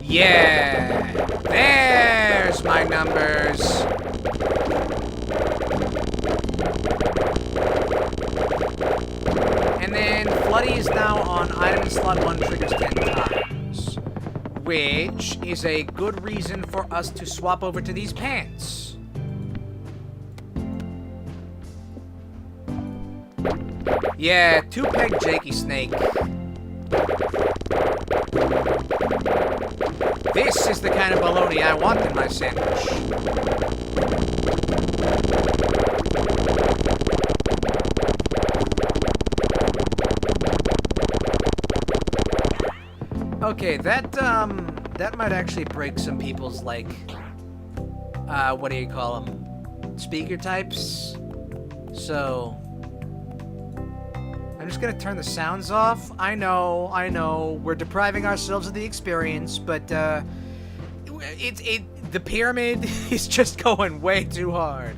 Yeah! There's my numbers! And then Floody is now on item slot 1 triggers 10 times. Which is a good reason for us to swap over to these pants. Yeah, 2 peg Jakey Snake. This is the kind of bologna I want in my sandwich. Okay, that might actually break some people's, like, what do you call them? Speaker types. So... I'm just gonna turn the sounds off. I know, we're depriving ourselves of the experience, but, the pyramid is just going way too hard.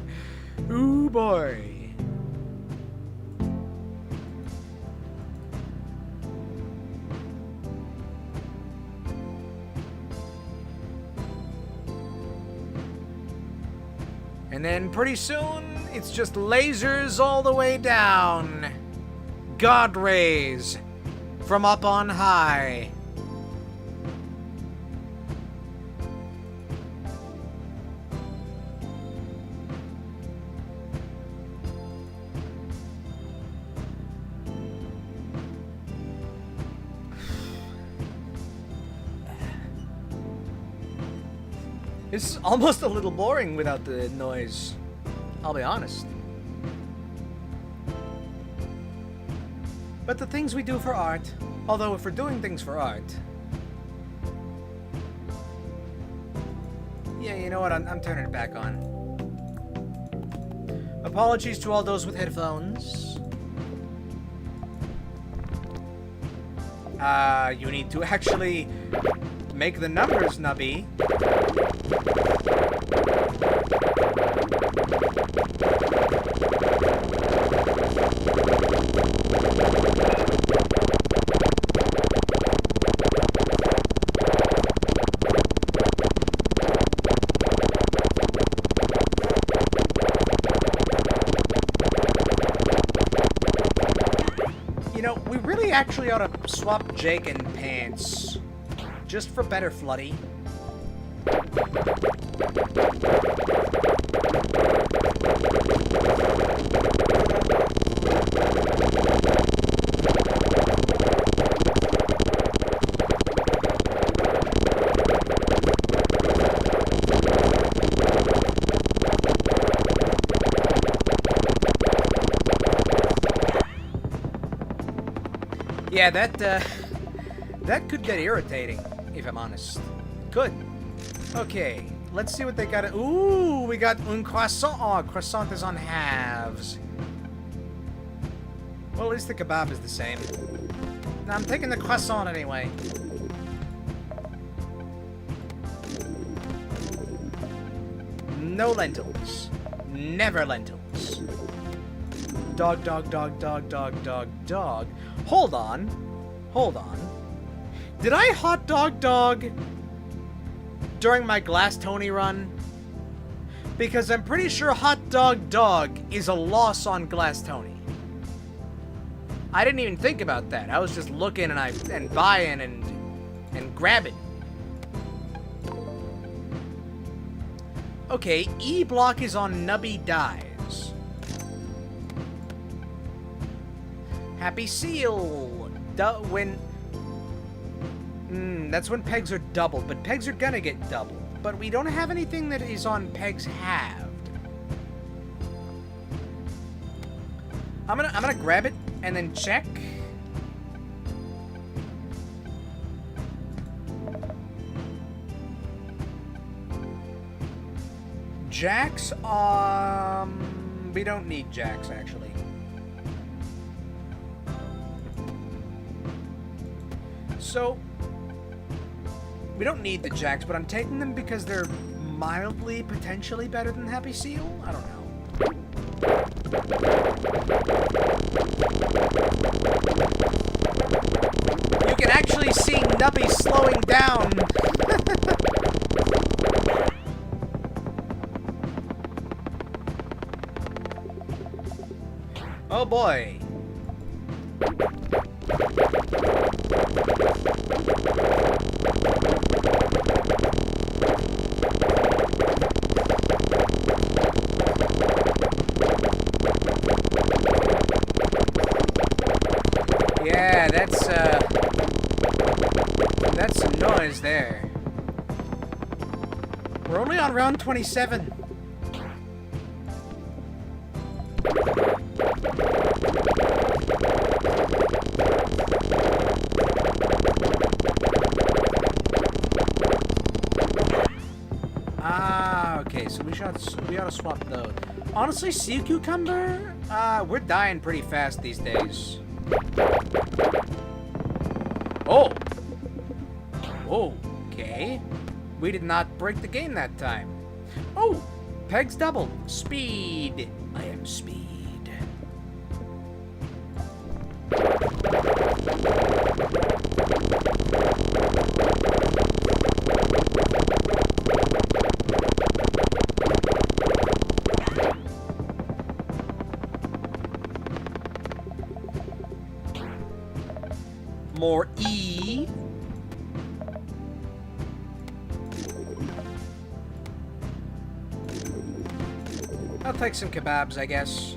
Ooh, boy. And then pretty soon, it's just lasers all the way down. God rays from up on high. It's almost a little boring without the noise. I'll be honest. but the things we do for art. Although if we're doing things for art... Yeah, you know what? I'm turning it back on. Apologies to all those with headphones. You need to actually make the numbers, Nubby. You know, we really actually ought to swap Jake and Pants. Just for better Floody. Yeah, that could get irritating, if I'm honest. Could. Okay, let's see what they got. Ooh, we got un croissant. Oh, croissant is on halves. Well, at least the kebab is the same. Now, I'm taking the croissant anyway. No lentils. Never lentils. Dog, dog, dog, dog, dog, dog, dog. Hold on. Hold on. Did I hot dog during my Glass Tony run? Because I'm pretty sure hot dog is a loss on Glass Tony. I didn't even think about that. I was just looking and buying and grabbing. Okay, E block is on Nubby dies. Happy Seal. That's when pegs are doubled, but pegs are gonna get doubled. But we don't have anything that is on pegs halved. I'm gonna grab it and then check. Jacks, we don't need jacks actually. So, we don't need the jacks, but I'm taking them because they're mildly, potentially better than Happy Seal? I don't know. You can actually see Nubby slowing down. Oh boy. Yeah, that's some noise there. We're only on round 27. Okay, so we ought to swap those. Honestly, sea cucumber, we're dying pretty fast these days. Oh! Okay. We did not break the game that time. Oh! Pegs doubled. Speed. I am speed. More E. I'll take some kebabs, I guess.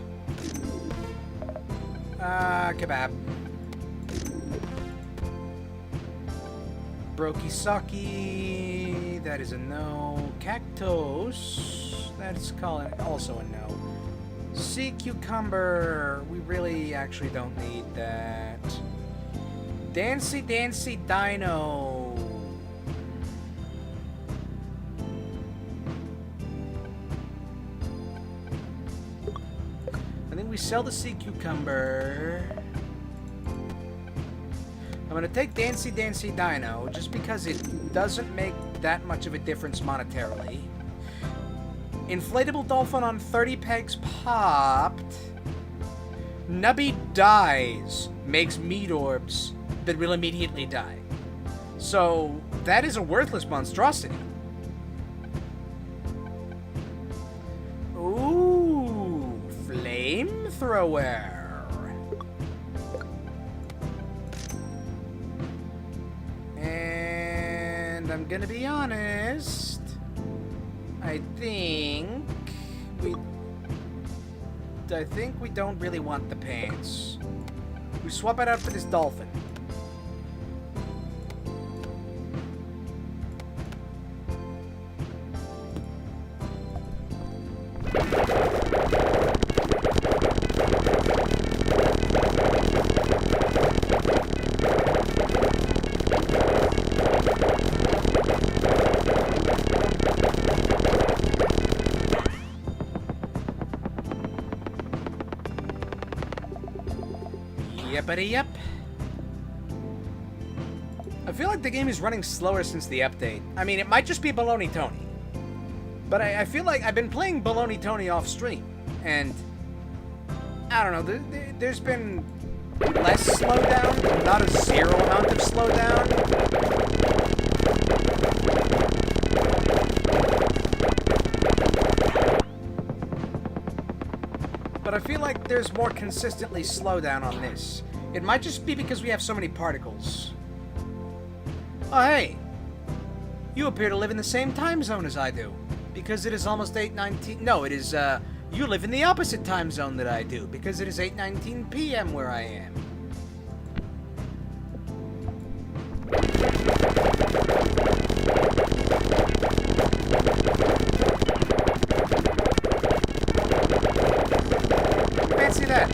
Kebab. Brokisaki. That is a no. Cactos. That's also a no. Sea cucumber. We really actually don't need that. Dancy Dancy Dino. I think we sell the sea cucumber. I'm gonna take Dancy Dancy Dino just because it doesn't make that much of a difference monetarily. Inflatable dolphin on 30 pegs popped. Nubby dies. Makes meat orbs that will immediately die. So, that is a worthless monstrosity. Ooh, flamethrower. And I'm gonna be honest. I think we don't really want the pants. We swap it out for this dolphin. Yep. I feel like the game is running slower since the update. I mean, it might just be Baloney Tony. But I feel like I've been playing Baloney Tony off stream. And, I don't know, there's been less slowdown, not a zero amount of slowdown. But I feel like there's more consistently slowdown on this. It might just be because we have so many particles. Oh, hey! You appear to live in the same time zone as I do. Because it is almost 8:19... No, it is, you live in the opposite time zone that I do. Because it is 8:19 p.m. where I am. Fancy that.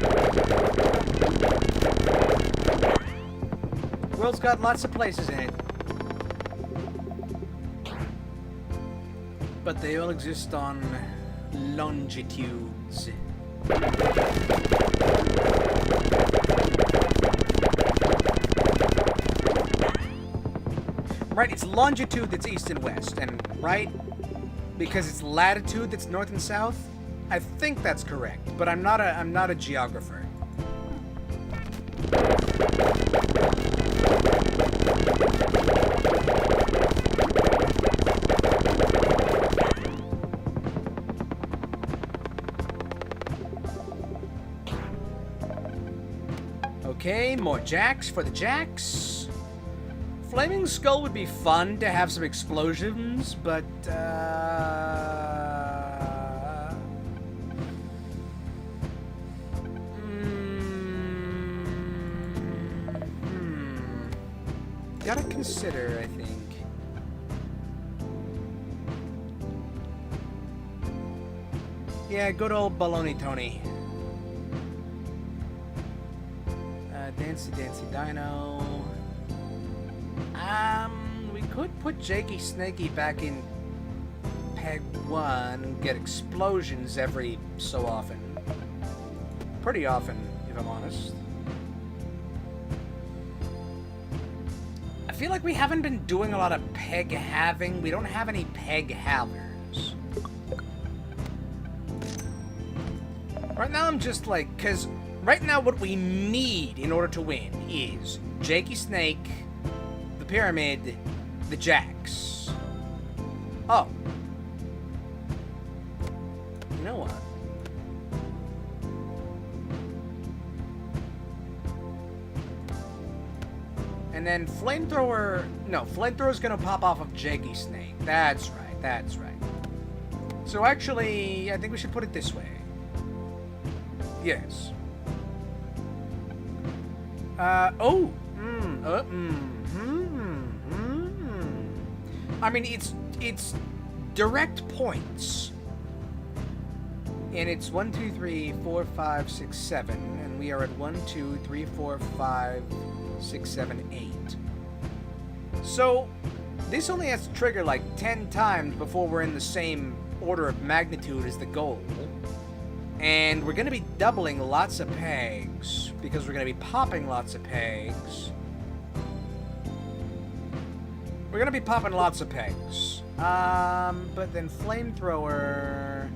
World's got lots of places in it. But they all exist on longitudes. Right, it's longitude that's east and west, and right, because it's latitude that's north and south. I think that's correct, but I'm not a geographer. Okay, more jacks for the jacks. Flaming Skull would be fun to have some explosions, but, gotta consider, I think. Yeah, good old Baloney Tony. Dancy Dancy Dino. We could put Jakey Snakey back in Peg 1 and get explosions every so often. Pretty often, if I'm honest. I feel like we haven't been doing a lot of peg halving. We don't have any peg halvers. Right now I'm just like, because right now what we need in order to win is Jakey Snake, the Pyramid, the Jacks. Oh. You know what? And then Flamethrower... No, Flamethrower's gonna pop off of Jakey Snake. That's right, that's right. So actually, I think we should put it this way. Yes. I mean, it's direct points. And it's 1, 2, 3, 4, 5, 6, 7. And we are at 1, 2, 3, 4, 5, 6, 7, 8. So, this only has to trigger like 10 times before we're in the same order of magnitude as the goal. And we're going to be doubling lots of pegs, because we're going to be popping lots of pegs. We're going to be popping lots of pegs. But then flamethrower...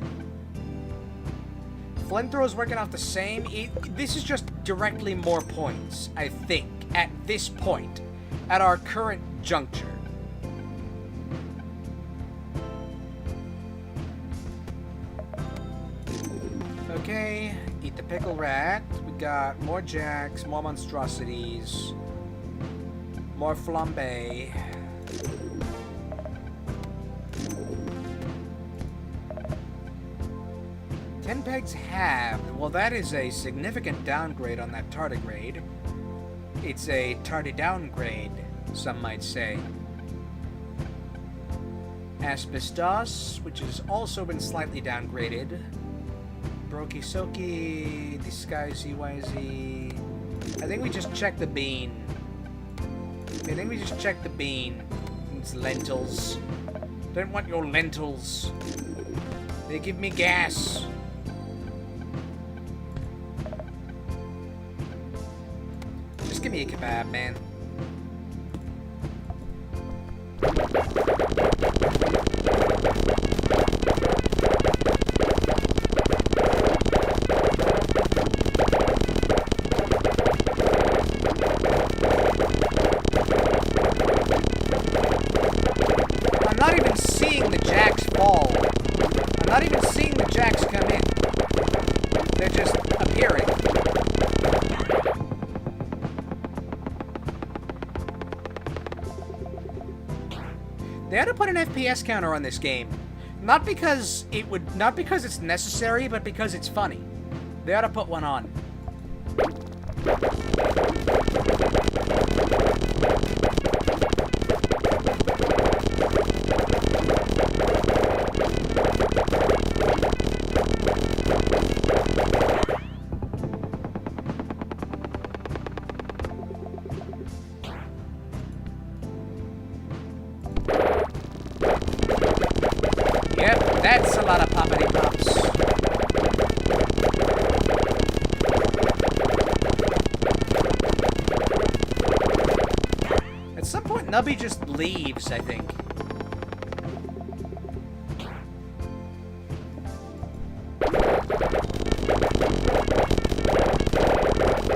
Flamethrower's working off the same... This is just directly more points, I think, at this point, at our current juncture. Okay, eat the pickle rat. We got more jacks, more monstrosities, more flambe. Ten pegs halved. Well, that is a significant downgrade on that tardigrade. It's a tardy downgrade, some might say. Asbestos, which has also been slightly downgraded. Brokey Soki, Disguise EYZ. I think we just check the bean. It's lentils. Don't want your lentils. They give me gas. Just give me a kebab, man. They had to put an FPS counter on this game. Not because it's necessary, but because it's funny. They ought to put one on. That's a lot of poppity pops. At some point, Nubby just leaves, I think.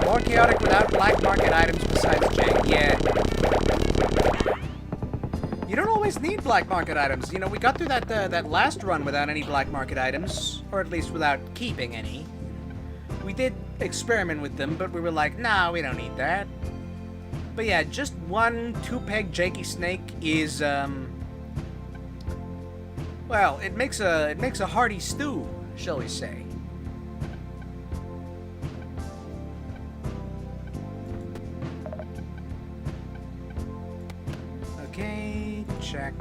More chaotic without black market items besides Jake. Yeah. You don't always need black market items. You know, we got through that last run without any black market items, or at least without keeping any. We did experiment with them, but we were like, nah, we don't need that. But yeah, just one 2-peg Jakey snake is, well, it makes a hearty stew, shall we say. Okay, check.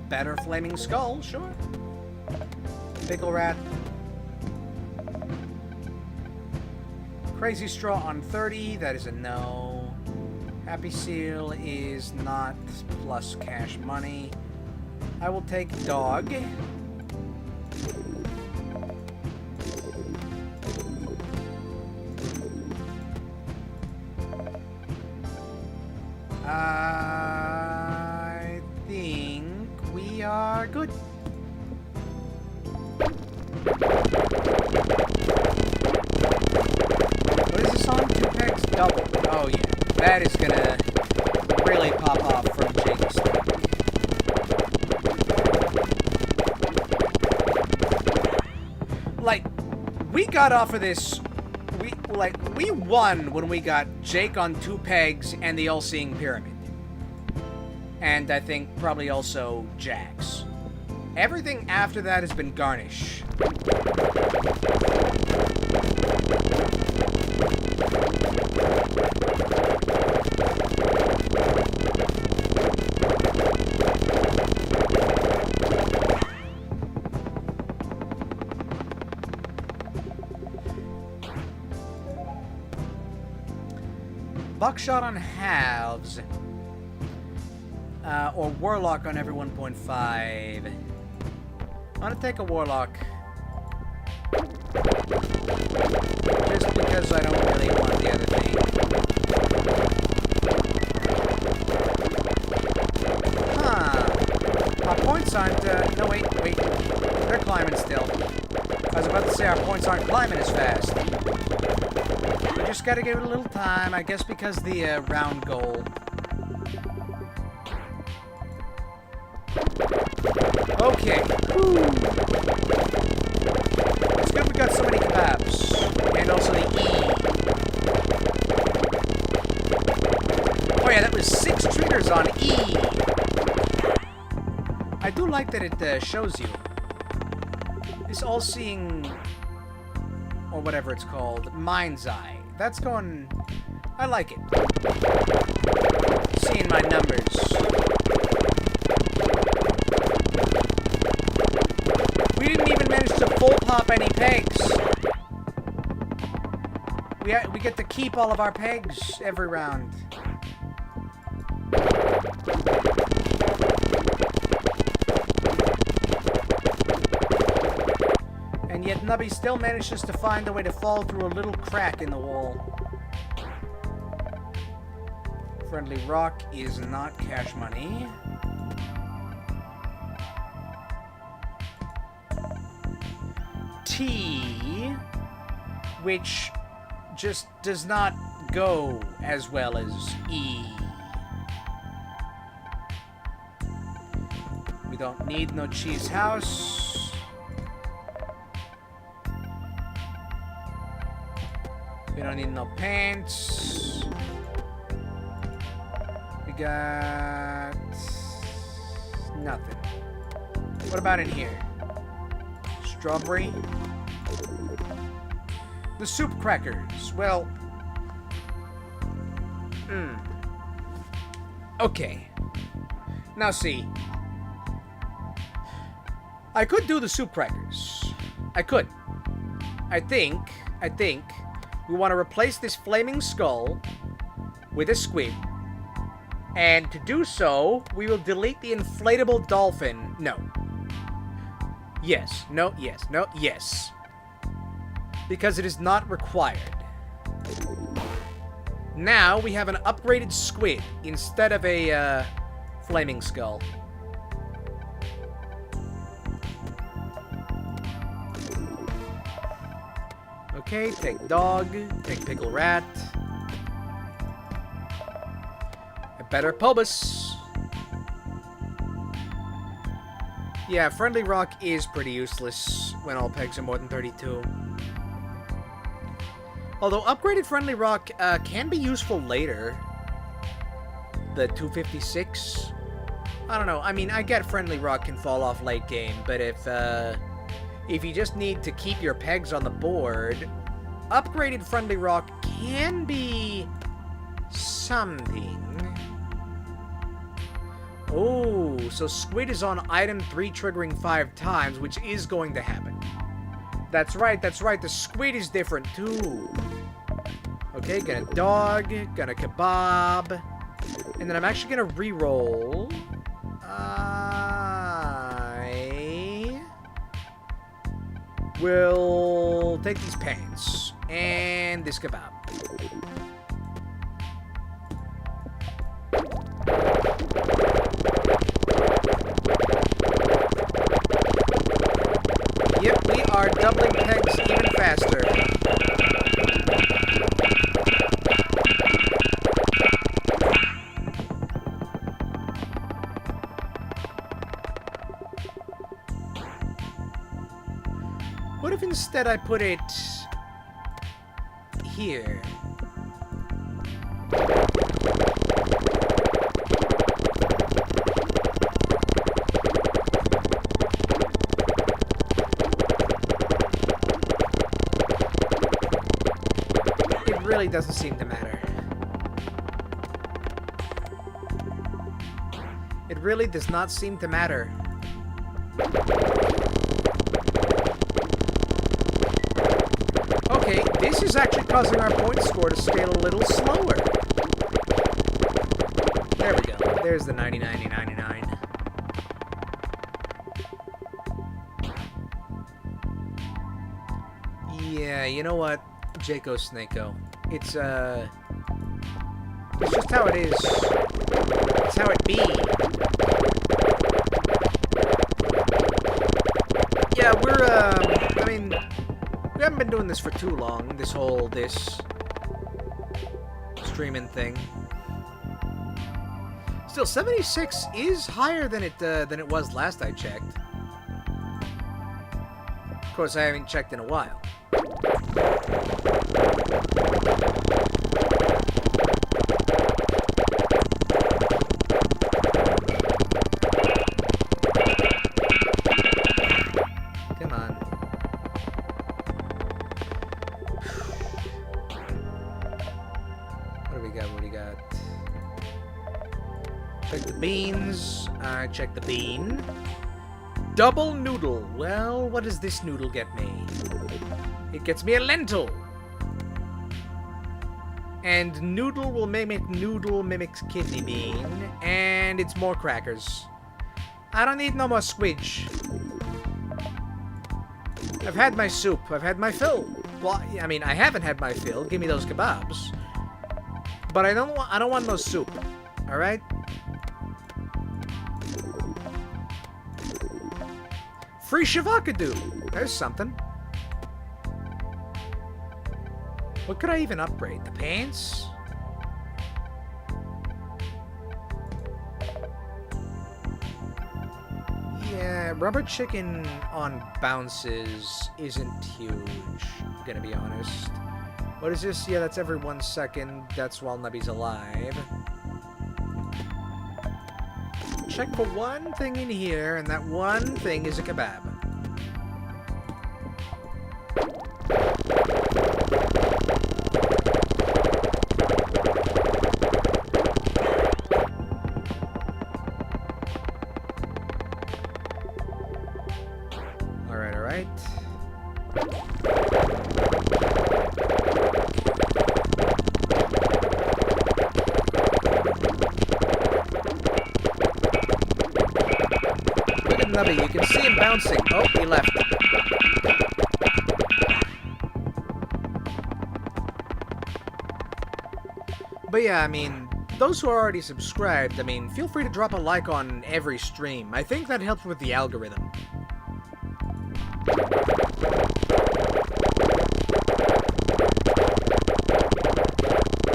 Better flaming skull, sure. Pickle rat. Crazy straw on 30, that is a no. Happy seal is not plus cash money. I will take dog. I think we are good. What is this on? 2 pegs double. Oh yeah, that is gonna really pop off from Jake's stick. Like, we got off of this. We won when we got Jake on 2 pegs and the all-seeing pyramid. And I think probably also Jax. Everything after that has been garnish. Buckshot on halves. Or Warlock on every 1.5. I'm gonna take a Warlock. Just because I don't really want the other thing. Huh. Our points aren't, no, wait. They're climbing still. I was about to say our points aren't climbing as fast. We just gotta give it a little time, I guess because the, round goal. Okay. Woo. It's good we got so many kebabs. And also the E. Oh yeah, that was 6 triggers on E. I do like that it shows you. This all-seeing, or whatever it's called, mind's eye. That's going... I like it. Seeing my numbers. We didn't even manage to full pop any pegs. We get to keep all of our pegs every round. And yet Nubby still manages to find a way to fall through a little crack in the wall. Friendly Rock is not cash money. T, which just does not go as well as E. We don't need no cheese house. We don't need no pants. We got nothing. What about in here? Strawberry. The soup crackers. Well. Okay. Now see. I could do the soup crackers. I could. I think we want to replace this flaming skull with a squid. And to do so, we will delete the inflatable dolphin. No. Yes. No. Yes. No. Yes. Because it is not required. Now we have an upgraded squid instead of a flaming skull. Okay, take dog, take pickle rat. A better pubis. Yeah, Friendly Rock is pretty useless when all pegs are more than 32. Although upgraded Friendly Rock can be useful later. The 256. I don't know. I mean, I get Friendly Rock can fall off late game, but if you just need to keep your pegs on the board, upgraded Friendly Rock can be something. Oh, so Squid is on item 3 triggering 5 times, which is going to happen. That's right, the squid is different too. Okay, gonna dog, gonna kebab. And then I'm actually gonna re-roll. I will take these pants and this kebab. Yep, we are doubling pegs even faster. What if instead I put it here? It really doesn't seem to matter. It really does not seem to matter. Okay, this is actually causing our point score to scale a little slower. There's the 99.99. Yeah, you know what, Jaco Snako. It's just how it is. It's how it be. Yeah, I mean, we haven't been doing this for too long, this streaming thing. Still, 76 is higher than it was last I checked. Of course, I haven't checked in a while. Come on. What do we got? What do we got? Check the beans. Check the bean. Double noodle. Well, what does this noodle get me? It gets me a lentil. And noodle will mimics kidney bean. And it's more crackers. I don't need no more squidge. I've had my soup. I've had my fill. Well, I mean, I haven't had my fill. Give me those kebabs. But I don't want no soup. All right? Free Shavakadu. There's something. What could I even upgrade? The pants? Yeah, rubber chicken on bounces isn't huge, I'm gonna be honest. What is this? Yeah, that's every 1 second. That's while Nubby's alive. Check for one thing in here, and that one thing is a kebab. Alright, alright. Nubby, you can see him bouncing. Oh, he left. But yeah, I mean, those who are already subscribed, I mean, feel free to drop a like on every stream. I think that helps with the algorithm.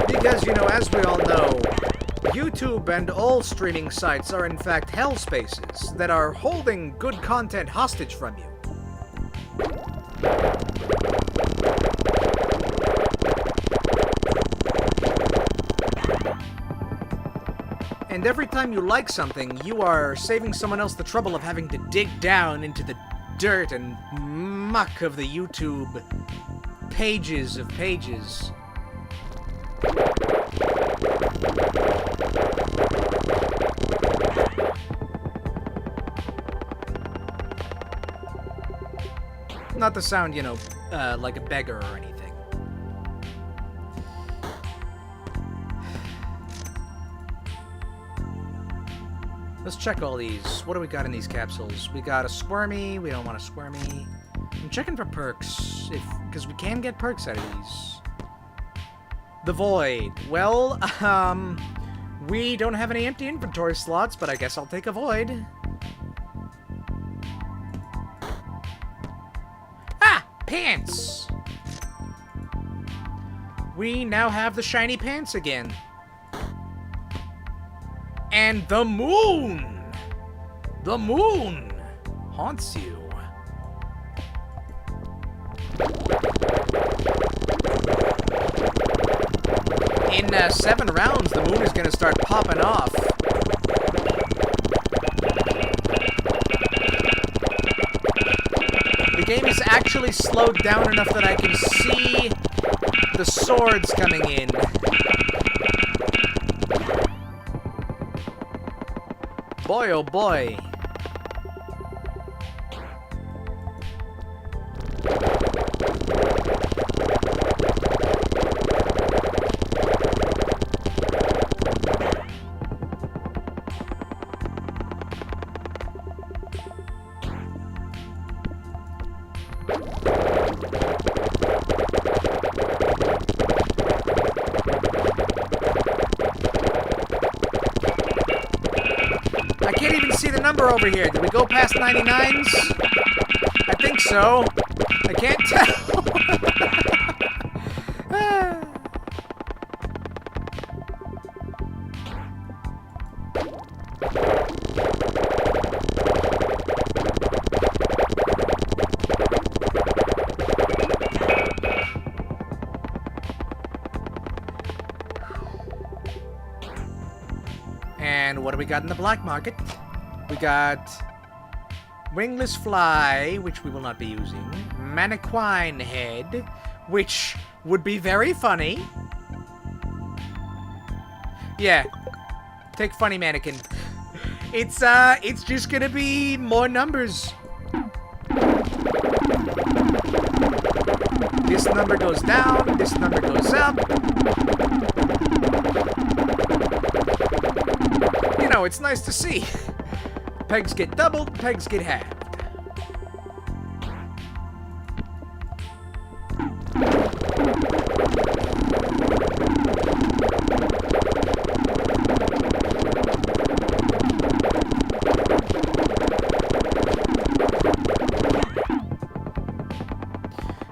Because, you know, as we all know, YouTube and all streaming sites are in fact hell spaces that are holding good content hostage from you. And every time you like something, you are saving someone else the trouble of having to dig down into the dirt and muck of the YouTube pages of pages. Not to sound, you know, like a beggar or anything. Let's check all these. What do we got in these capsules? We got a squirmy. We don't want a squirmy. I'm checking for perks, because we can get perks out of these. The Void. Well, we don't have any empty inventory slots, but I guess I'll take a Void. Pants! We now have the shiny pants again. And the moon! The moon haunts you. In 7 rounds, the moon is going to start popping off. The game is actually slowed down enough that I can see the swords coming in. Boy, oh boy. I can't even see the number over here. Did we go past 99s? I think so. I can't tell. And what do we got in the black market? We got wingless fly, which we will not be using. Mannequin head, which would be very funny. Yeah, take funny mannequin. It's just gonna be more numbers. This number goes down, this number goes up. You know, it's nice to see. Pegs get doubled, pegs get halved.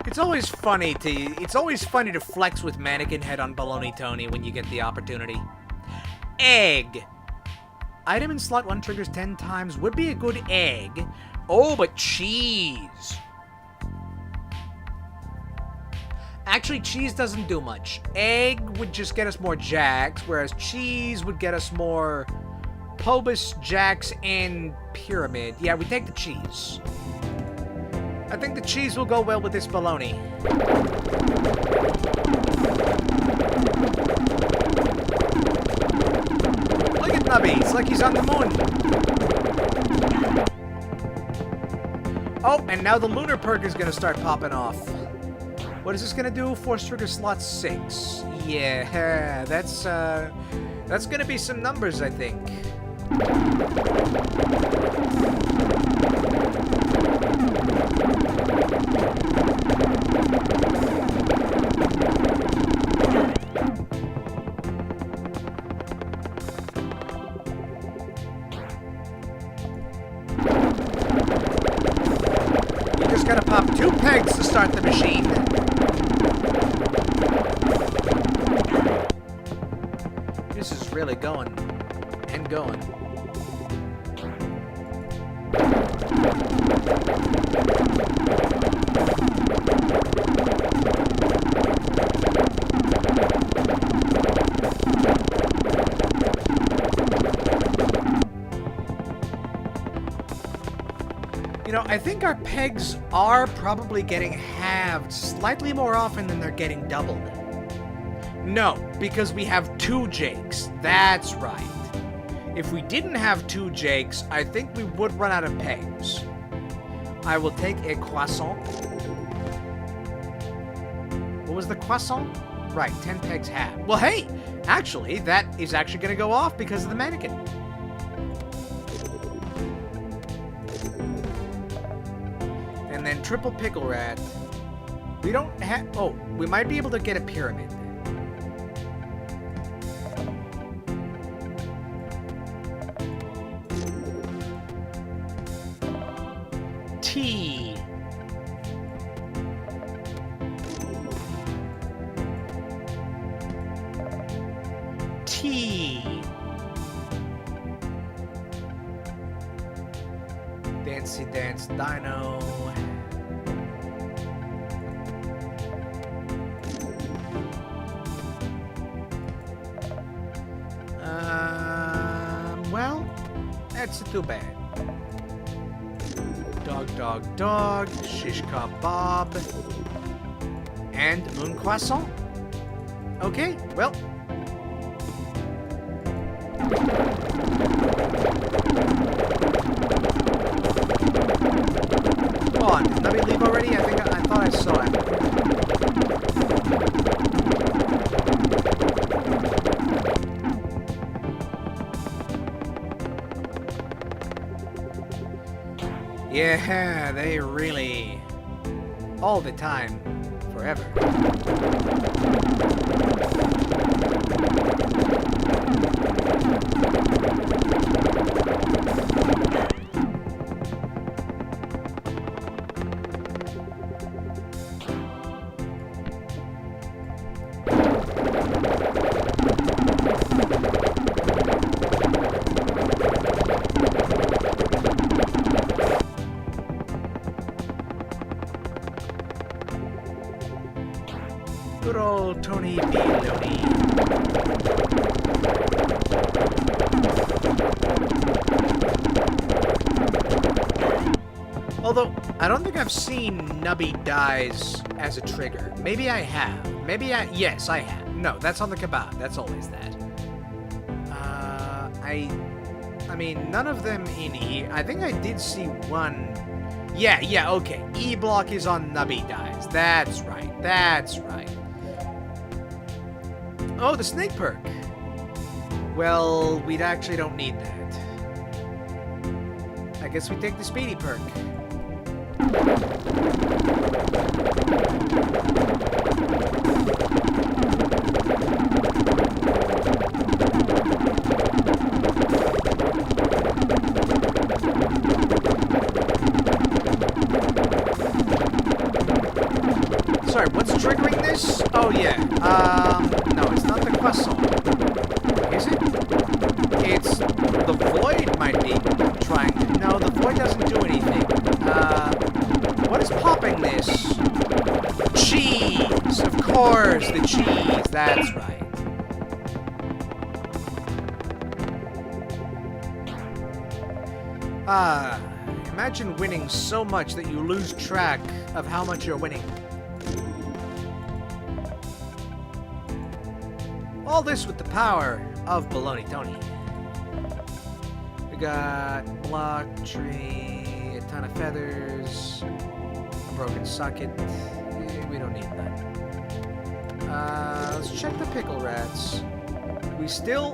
It's always funny to flex with mannequin head on Baloney Tony when you get the opportunity. Egg. Item in slot 1 triggers 10 times would be a good egg. Oh, but cheese. Actually, cheese doesn't do much. Egg would just get us more jacks, whereas cheese would get us more Pobus, jacks, and pyramid. Yeah, we take the cheese. I think the cheese will go well with this baloney. Look at Nubby. It's like he's on the moon. Oh, and now the lunar perk is going to start popping off. What is this going to do? Force trigger slot 6. Yeah, that's going to be some numbers, I think. You just gotta pop 2 pegs to start the machine. This is really going and going. You know, I think our pegs are probably getting halved slightly more often than they're getting doubled. No, because we have 2 Jakes. That's right. If we didn't have 2 Jakes, I think we would run out of pegs. I will take a croissant. What was the croissant? Right, 10 pegs halved. Well, hey, actually, that is actually going to go off because of the mannequin. And then triple pickle rat. We don't have... Oh, we might be able to get a pyramid. T. T. Dancy Dance Dino. Well, that's too bad. Dog, dog, dog, shish kebab, and un croissant. Okay, well. Come on, did Nubby leave already? I thought I saw it. Yeah, they really... all the time. Forever. baloney. Although, I don't think I've seen Nubby dies as a trigger. Maybe I have. Yes, I have. No, that's on the kebab. That's always that. I mean, none of them in here. I think I did see one. Yeah, okay. E block is on Nubby dies. That's right. Oh, the snake perk. Well, we actually don't need that. I guess we take the speedy perk. Sorry, what's triggering this? Oh, yeah. No, it's not the croissant. Is it? It's the void might be trying to... No, the void doesn't do anything. What is popping this? Cheese! Of course, the cheese. That's right. Imagine winning so much that you lose track of how much you're winning. All this with the power of Baloney Tony. We got block, tree, a ton of feathers, a broken socket. We don't need that. Let's check the pickle rats. We still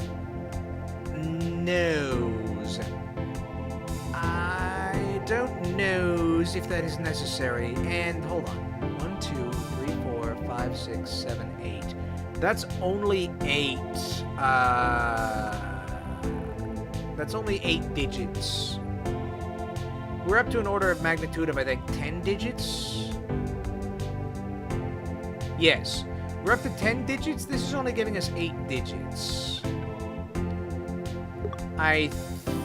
knows. I don't knows if that is necessary. And hold on. 1, 2, 3, 4, 5, 6, 7, 8. That's only 8. That's only 8 digits. We're up to an order of magnitude of, I think, 10 digits? Yes. We're up to 10 digits. This is only giving us 8 digits. I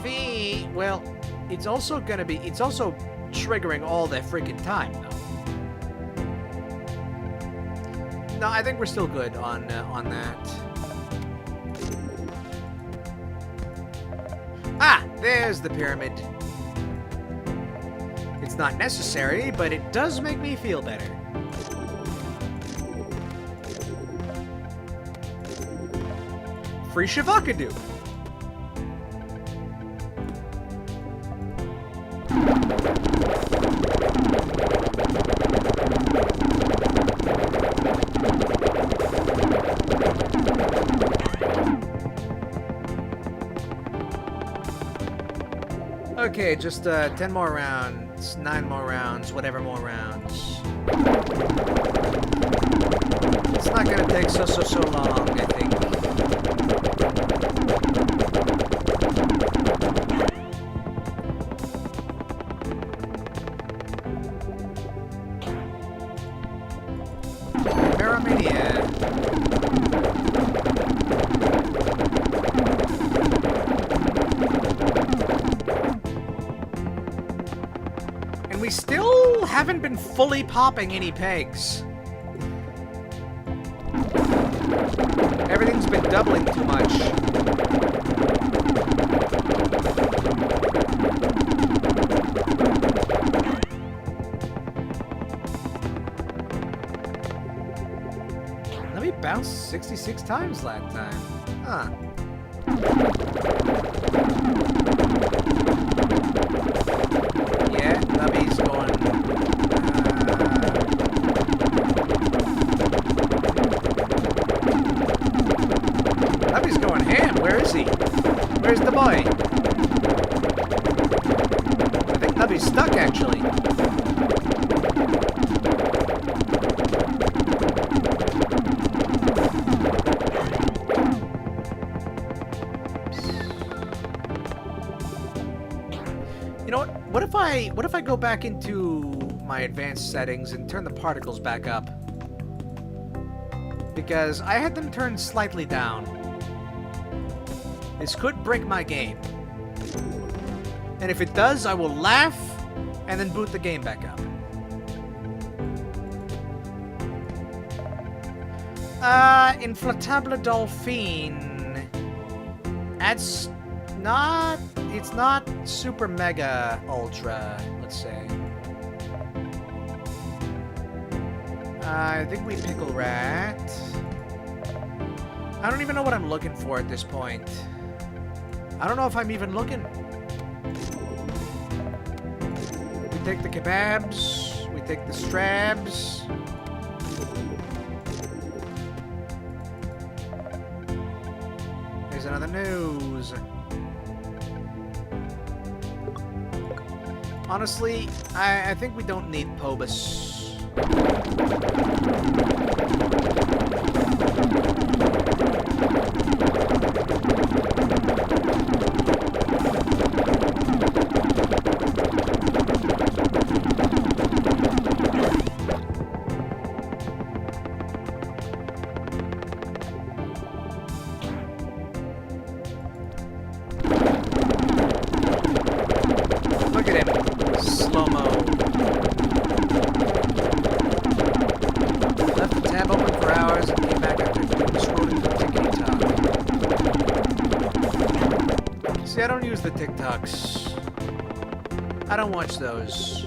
think... Well, it's also gonna be... It's also triggering all the freaking time, though. No, I think we're still good on that. Ah, there's the pyramid. It's not necessary, but it does make me feel better. Free Shavakadu. Okay, just 10 more rounds, 9 more rounds, whatever more rounds. It's not gonna take so long, I think. We still haven't been fully popping any pegs. Everything's been doubling too much. Let me bounce 66 times last time. Huh. Yeah, Nubby's going... Nubby's going ham. Where is he? Where's the boy? I think Nubby's stuck, actually. You know what? What if I go back into my advanced settings and turn the particles back up? Because I had them turned slightly down. This could break my game. And if it does, I will laugh and then boot the game back up. Inflatable Dolphin. It's not super mega ultra, let's say. I think we pickle rat. I don't even know what I'm looking for at this point. I don't know if I'm even looking. We take the kebabs. We take the strabs. Here's another nose. Honestly, I think we don't need Pobus. Look at him. Slow-mo. Left the tab open for hours and came back after scrolling the TikTok. See, I don't use the TikToks. I don't watch those.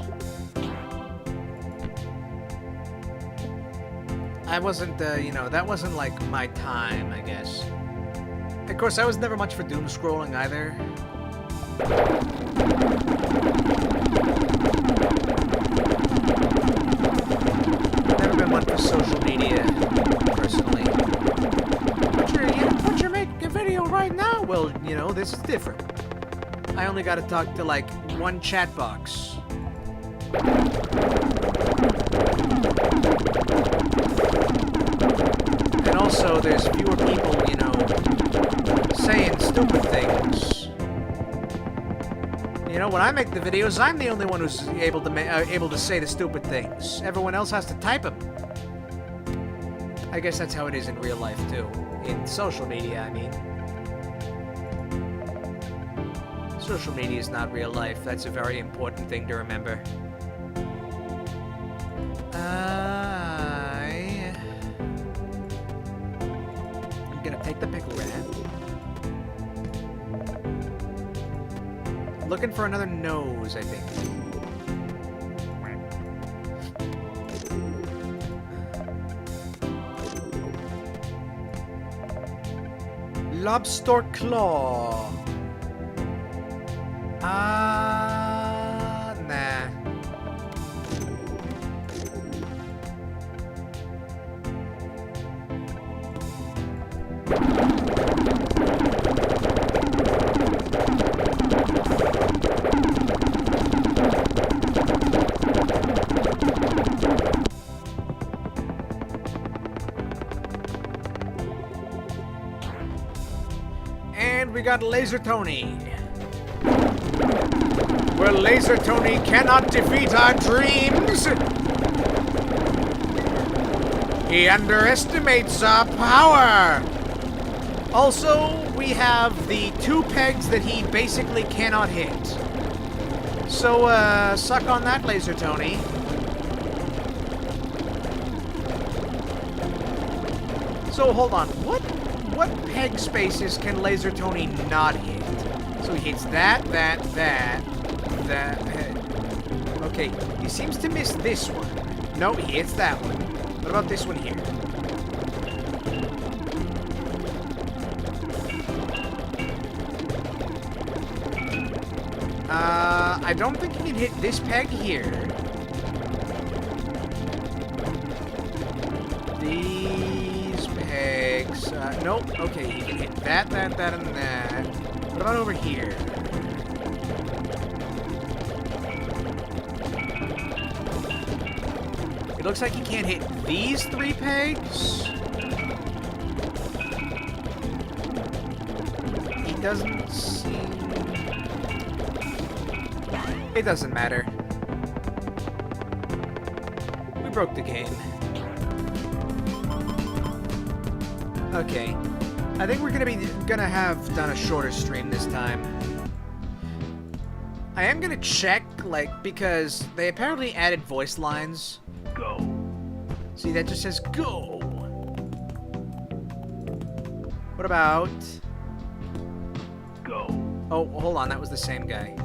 I wasn't, you know, that wasn't like my time, I guess. Of course, I was never much for doom scrolling either. Never been one for social media, personally. But you're making a video right now. Well, you know, this is different. I only got to talk to like one chat box. And also, there's fewer people, you know, saying stupid things. You know, when I make the videos, I'm the only one who's able to say the stupid things. Everyone else has to type them. I guess that's how it is in real life too. In social media, I mean. Social media is not real life. That's a very important thing to remember. I'm gonna take the pickle rat. Looking for another nose, I think. Lobster claw. Nah. And we got Laser Tony. Well, Laser Tony cannot defeat our dreams. He underestimates our power. Also, we have the 2 pegs that he basically cannot hit. So, suck on that, Laser Tony. So, hold on. What peg spaces can Laser Tony not hit? So he hits that. Okay, he seems to miss this one. No, he hits that one. What about this one here? I don't think he can hit this peg here. These pegs, nope. Okay, he can hit that, and that. What about over here? It looks like he can't hit these 3 pegs. He doesn't seem... It doesn't matter. We broke the game. Okay. I think we're gonna have done a shorter stream this time. I am gonna check, like, because they apparently added voice lines. Go. See, that just says go. What about... Go. Oh, hold on, that was the same guy.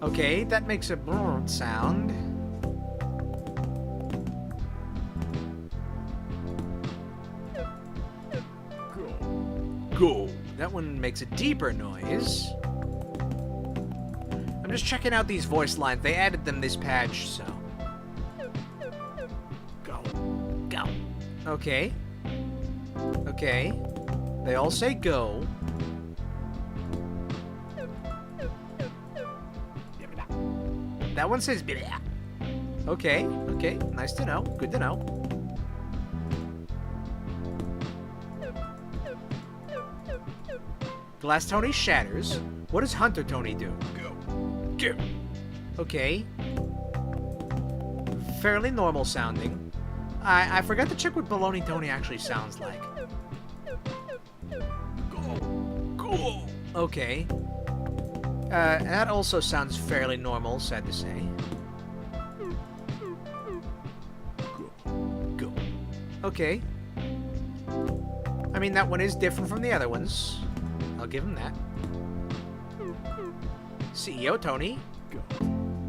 Okay, that makes a brrr sound. Go. That one makes a deeper noise. I'm just checking out these voice lines. They added them this patch, so... Go. Go. Okay. Okay. They all say go. That one says bleh. Okay, okay. Nice to know. Good to know. Glass Tony shatters. What does Hunter Tony do? Go. Go. Okay. Fairly normal sounding. I forgot to check what Baloney Tony actually sounds like. Go. Go. Okay. That also sounds fairly normal, sad to say. Go. Go. Okay. I mean, that one is different from the other ones. I'll give him that. CEO Tony. Go.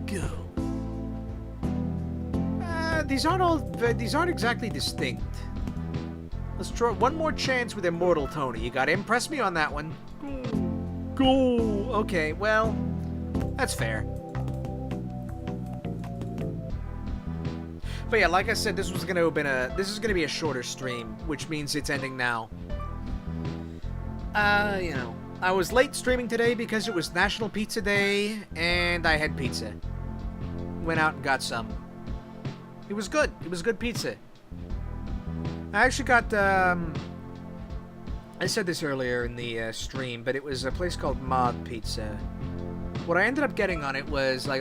Go. These aren't exactly distinct. Let's try one more chance with Immortal Tony. You gotta impress me on that one. Go. Okay, well, that's fair. But yeah, like I said, this is gonna be a shorter stream, which means it's ending now. You know, I was late streaming today because it was National Pizza Day, and I had pizza. Went out and got some. It was good. It was good pizza. I actually got, I said this earlier in the stream, but it was a place called Mod Pizza. What I ended up getting on it was, I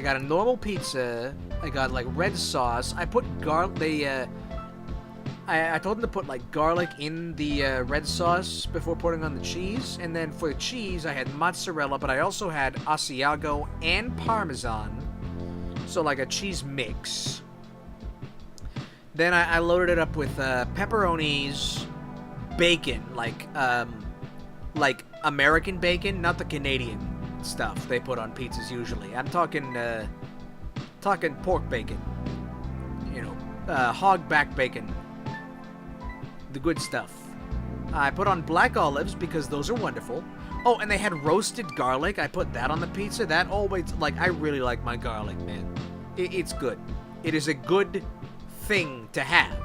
got a normal pizza. I got, like, red sauce. I put garlic, I told them to put, like, garlic in the red sauce before putting on the cheese. And then for the cheese, I had mozzarella, but I also had Asiago and Parmesan. So, like, a cheese mix. Then I loaded it up with pepperonis, bacon, like American bacon, not the Canadian stuff they put on pizzas usually. I'm talking pork bacon, you know, hog back bacon, the good stuff. I put on black olives because those are wonderful. Oh, and they had roasted garlic. I put that on the pizza. That always, like, I really like my garlic, man. It's good. It is a good thing to have.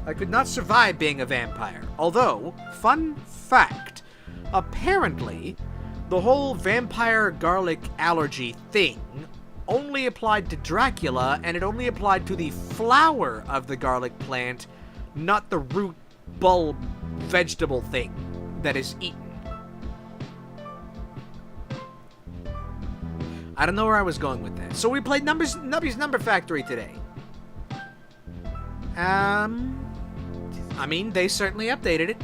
I could not survive being a vampire. Although, fun fact, apparently, the whole vampire garlic allergy thing only applied to Dracula, and it only applied to the flower of the garlic plant, not the root, bulb, vegetable thing that is eaten. I don't know where I was going with that. So we played Nubby's Number Factory today. I mean, they certainly updated it.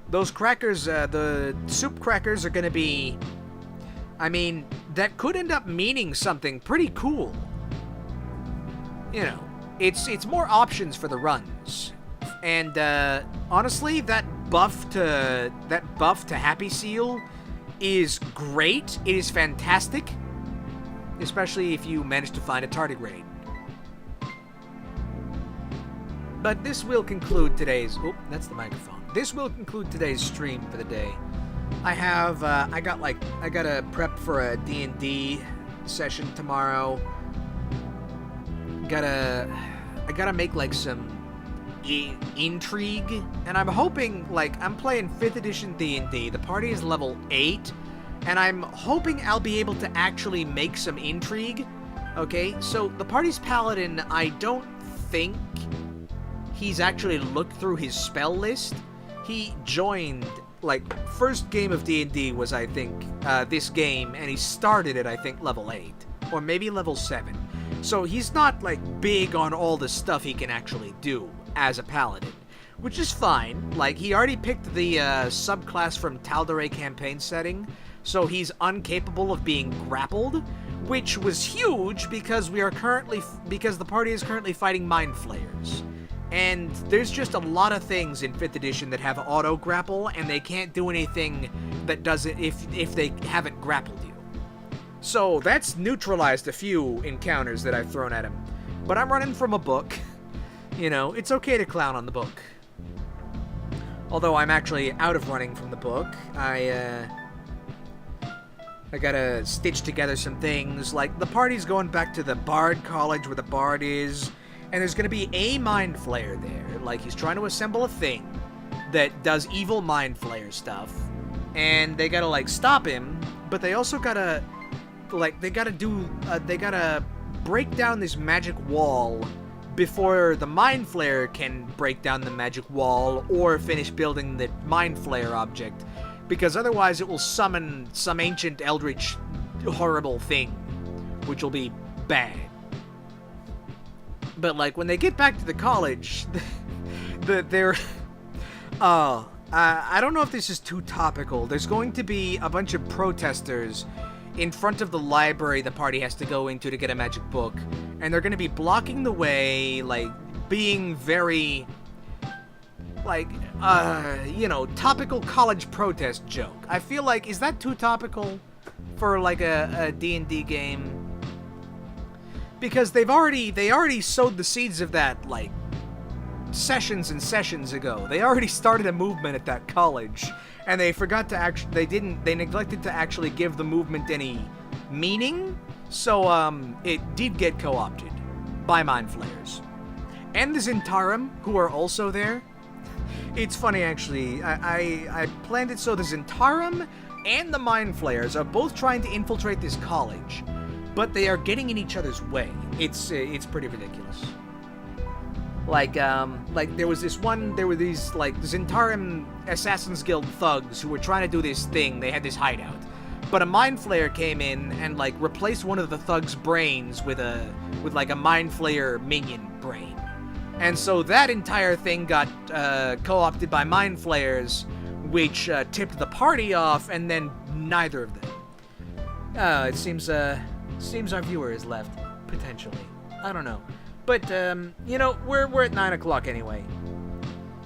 Those crackers, the soup crackers are gonna be... I mean, that could end up meaning something pretty cool. You know, it's more options for the runs. And, honestly, that buff to Happy Seal is great. It is fantastic. Especially if you manage to find a tardigrade. But this will conclude today's... Oh, that's the microphone. This will conclude today's stream for the day. I have, I gotta prep for a D&D session tomorrow. I gotta make, like, some intrigue. And I'm hoping, like, I'm playing 5th edition D&D. The party is level 8. And I'm hoping I'll be able to actually make some intrigue. Okay, so the party's paladin, I don't think... he's actually looked through his spell list. He joined, like, first game of D&D was, I think, this game, and he started at, I think, level 8. Or maybe level 7. So he's not, like, big on all the stuff he can actually do as a paladin. Which is fine. Like, he already picked the subclass from Tal'Dorei campaign setting, so he's incapable of being grappled, which was huge because because the party is currently fighting mind flayers. And there's just a lot of things in 5th edition that have auto grapple, and they can't do anything that does it if they haven't grappled you. So that's neutralized a few encounters that I've thrown at him. But I'm running from a book. You know, it's okay to clown on the book. Although I'm actually out of running from the book. I gotta stitch together some things. Like, the party's going back to the Bard College where the Bard is. And there's gonna be a Mind Flayer there. Like, he's trying to assemble a thing that does evil Mind Flayer stuff. And they gotta, like, stop him. But they also gotta, like, they gotta break down this magic wall before the Mind Flayer can break down the magic wall or finish building the Mind Flayer object. Because otherwise it will summon some ancient eldritch horrible thing, which will be bad. But, like, when they get back to the college, they're... I don't know if this is too topical. There's going to be a bunch of protesters in front of the library the party has to go into to get a magic book. And they're going to be blocking the way, like, being very... like, you know, topical college protest joke. I feel like, is that too topical for, like, a D&D game? Because they already sowed the seeds of that, like, sessions and sessions ago. They already started a movement at that college, and they forgot to they neglected to actually give the movement any meaning, so, it did get co-opted by Mind Flayers. And the Zentarum, who are also there. It's funny, actually. I planned it so the Zentarum and the Mind Flayers are both trying to infiltrate this college, but they are getting in each other's way. It's pretty ridiculous. Like there were these, like, Zentarum Assassin's Guild thugs who were trying to do this thing. They had this hideout. But a Mind Flayer came in and, like, replaced one of the thugs' brains with like a Mind Flayer minion brain. And so that entire thing got co-opted by Mind Flayers, which tipped the party off, and then neither of them. It seems our viewer is left, potentially. I don't know. But, you know, we're at 9 o'clock anyway.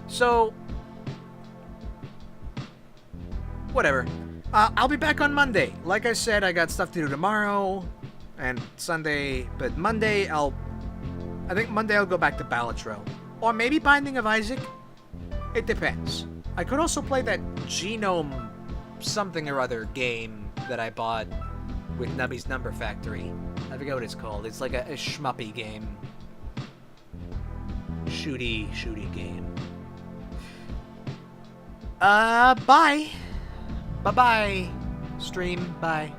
So, whatever. I'll be back on Monday. Like I said, I got stuff to do tomorrow and Sunday, but Monday I think Monday I'll go back to Balatro. Or maybe Binding of Isaac. It depends. I could also play that Genome something or other game that I bought with Nubby's Number Factory. I forget what it's called. It's like a shmuppy game. Shooty game. Bye. Bye-bye. Stream. Bye.